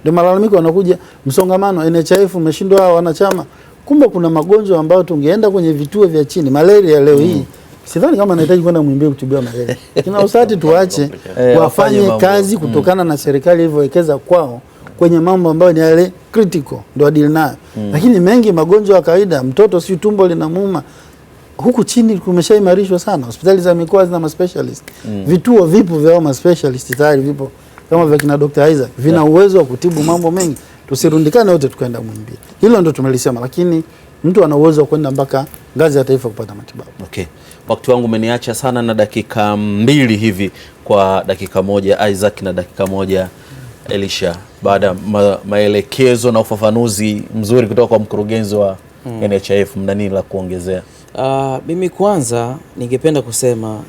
ndio malalamiko yanakuja, msongamano, NHIF umeshindwa wanachama. Kumbe kuna magonjwa ambayo tungeenda kwenye vituo vya chini. Malaria leo hii sidhani kama nahitaji kwenda Muhimbili kutibiwa malaria. Kina usati tuache wafanye kazi kutokana na serikali ilivyowekeza kwao kwenye mambo ambayo ni yale critical ndio adili nayo. Lakini mengi magonjwa ya kawaida, mtoto si tumbo linamuuma, huku chini kumeshaimarishwa sana. Hospitali za mikoa zina specialist. Vituo vipo vya specialist tayari vipo kama vya kina Dr. Isaac, vina uwezo wa kutibu mambo mengi. Tusirundikane wote tukaenda Muhimbili. Hilo ndio tumelisema, lakini mtu ana uwezo wa kwenda mpaka ngazi ya taifa kupata matibabu. Okay. Wakati wangu umeniacha sana na dakika 2 hivi kwa dakika moja Isaac na dakika moja Elisha. Baada ya maelekezo na ufafanuzi mzuri kutoka kwa mkurugenzi wa NHIF, mna nini la kuongezea? Mimi kwanza ningependa kusema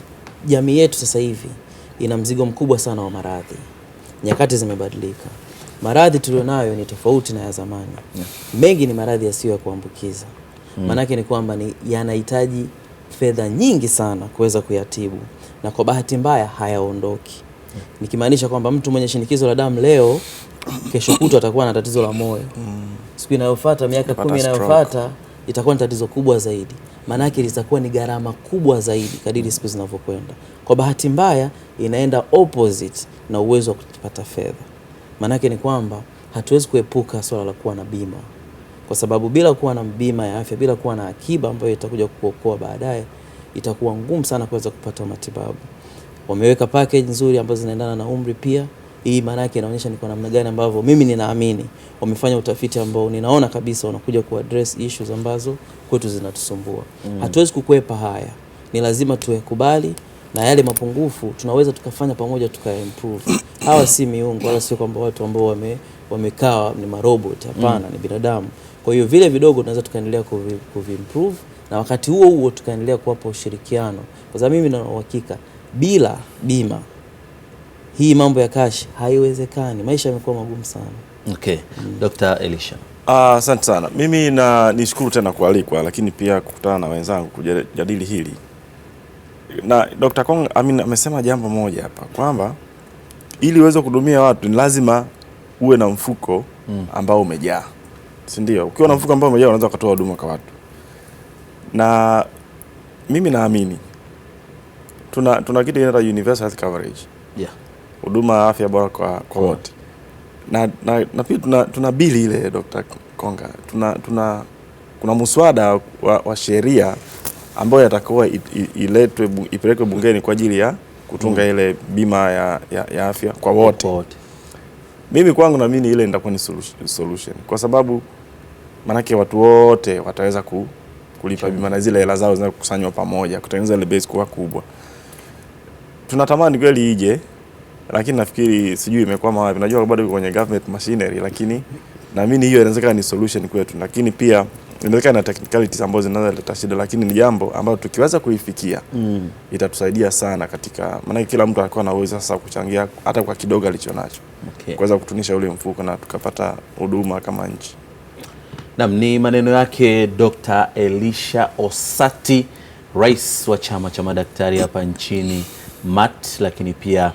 jamii yetu sasa hivi ina mzigo mkubwa sana wa maradhi. Nyakati zimebadilika. Maradhi tulionayo ni tofauti na ya zamani. Mengi ni maradhi yasiyo ya kuambukiza. Maanake ni kwamba yanahitaji fedha nyingi sana kuweza kuyatibu, na kwa bahati mbaya hayaondoki. Nikimaanisha kwamba mtu mwenye shinikizo la damu leo, kesho kutwa atakuwa na tatizo la moyo. Siku inayofuata, miaka 10 inayofuata, itakuwa ni tatizo kubwa zaidi. Maanake litakuwa ni gharama kubwa zaidi kadiri siku zinavyokwenda. Kwa bahati mbaya inaenda opposite na uwezo wa kupata fedha. Maanake ni kwamba hatuwezi kuepuka swala la kuwa na bima. Kwa sababu bila kuwa na bima ya afya, bila kuwa na akiba ambayo itakuja kukuokoa baadaye, itakuwa ngumu sana kuweza kupata matibabu. Wameweka package nzuri ambazo zinaendana na umri pia. Hii maana yake inaonyesha ni kwa namna gani ambavyo mimi ninaamini wamefanya utafiti ambao ninaona kabisa wanakuja kuaddress issues ambazo kwetu zinatusumbua. Hatuwezi kukwepa haya. Ni lazima tuekubali, na yale mapungufu tunaweza tukafanya pamoja tukaimprove. Hawa si miungu wala sio kwamba watu ambao wamekaa ni marobot, hapana, ni binadamu. Kwa hiyo vile vidogo tunaweza tukaendelea kuimprove, na wakati huo huo tukaendelea kuwapa ushirikiano, kwa sababu mimi na uhakika bila bima hii mambo ya cash haiwezekani. Maisha yamekuwa magumu sana. Okay. Dr. Elisha. Asante sana. Mimi nishukuru tena kualikwa, lakini pia kukutana na wenzangu kujadili hili. Na Dr. Kong amesema jambo moja hapa kwamba ili uweze kuhudumia watu ni lazima uwe na mfuko ambao umejaa. Si ndio? Ukiwa na mfuko ambao umejaa unaweza kutoa huduma kwa watu. Na mimi naamini tuna kitu kinaitwa universal health coverage. Yeah. Huduma ya afya bora kwa wote. Na pia tuna bili ile Dr. Konga. Kuna muswada wa sheria ambayo yatakuwa ipelekwe bungeni kwa ajili ya kutunga ile bima ya afya kwa wote. Mimi kwangu naamini ile itakuwa ni solution, kwa sababu manake watu wote wataweza kulipa bima na zile hela zao zinakusanywa pamoja kutengeneza ile base kuwa kubwa. Tunatamani kweli ije, lakini nafikiri sijui imekwama wapi. Najua bado kwenye government machinery, lakini naamini hiyo inawezekana ni solution kwetu, lakini pia inawezekana na technicalities ambazo zinaweza kuleta shida, lakini ni jambo ambalo tukiweza kuifikia itatusaidia sana katika, maana kila mtu alikuwa na uwezo sasa kuchangia hata kwa kidogo alichonacho. Okay. Kuweza kutunisha ule mfuko na tukapata huduma kama nchi. Naam, ni maneno yake Dr. Elisha Osati, rais wa chama cha madaktari hapa nchini MAT. Lakini pia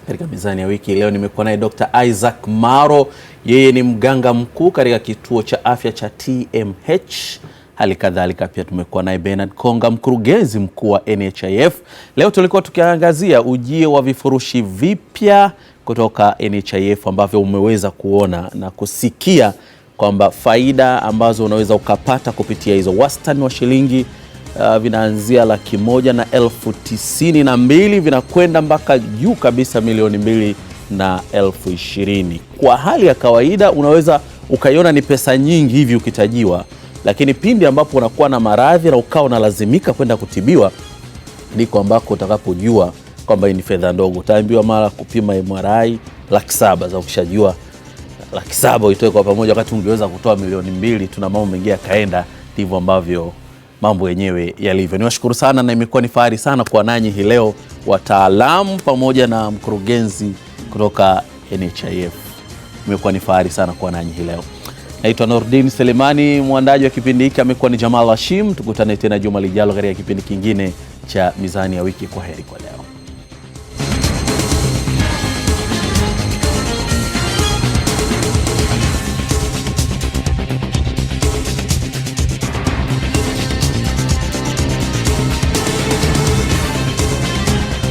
katika mizani ya wiki leo nimekuwa naye Dr. Isaac Maro, yeye ni mganga mkuu katika kituo cha afya cha TMH. Hali kadhalika pia tumekuwa naye Bernard Konga, mkurugenzi mkuu wa NHIF. Leo tulikuwa tukiangazia ujio wa vifurushi vipya kutoka NHIF ambavyo umeweza kuona na kusikia kwamba faida ambazo unaweza ukapata kupitia hizo, wastani wa shilingi vinaanzia 1,92,000 vinakwenda mpaka juu kabisa 2,220,000. Kwa hali ya kawaida unaweza ukaiona ni pesa nyingi hivi ukitajiwa, lakini pindi ambapo unakuwa na maradhi na ukao unalazimika kwenda kutibiwa, ndiko ambako utakapojua kwamba hii ni fedha ndogo. Utaambiwa mara kupima MRI 700,000 za ukishajua 700,000 itoe kwa pamoja, wakati ungeweza kutoa 2,200,000. Tuna mambo mengine yakaenda. Ndivyo ambavyo mambo yenyewe yalivyo. Niwashukuru sana na imekuwa ni fahari sana kwa nanyi hii leo, wataalamu pamoja na mkurugenzi kutoka NHIF. Imekuwa ni fahari sana kwa nanyi hii leo. Naitwa Nordin Selemani, mwandaji wa kipindi hiki amekuwa ni Jamal Hashim. Tukutane tena juma lijalo katika kipindi kingine cha Mizani ya Wiki. Kwa heri kwa leo.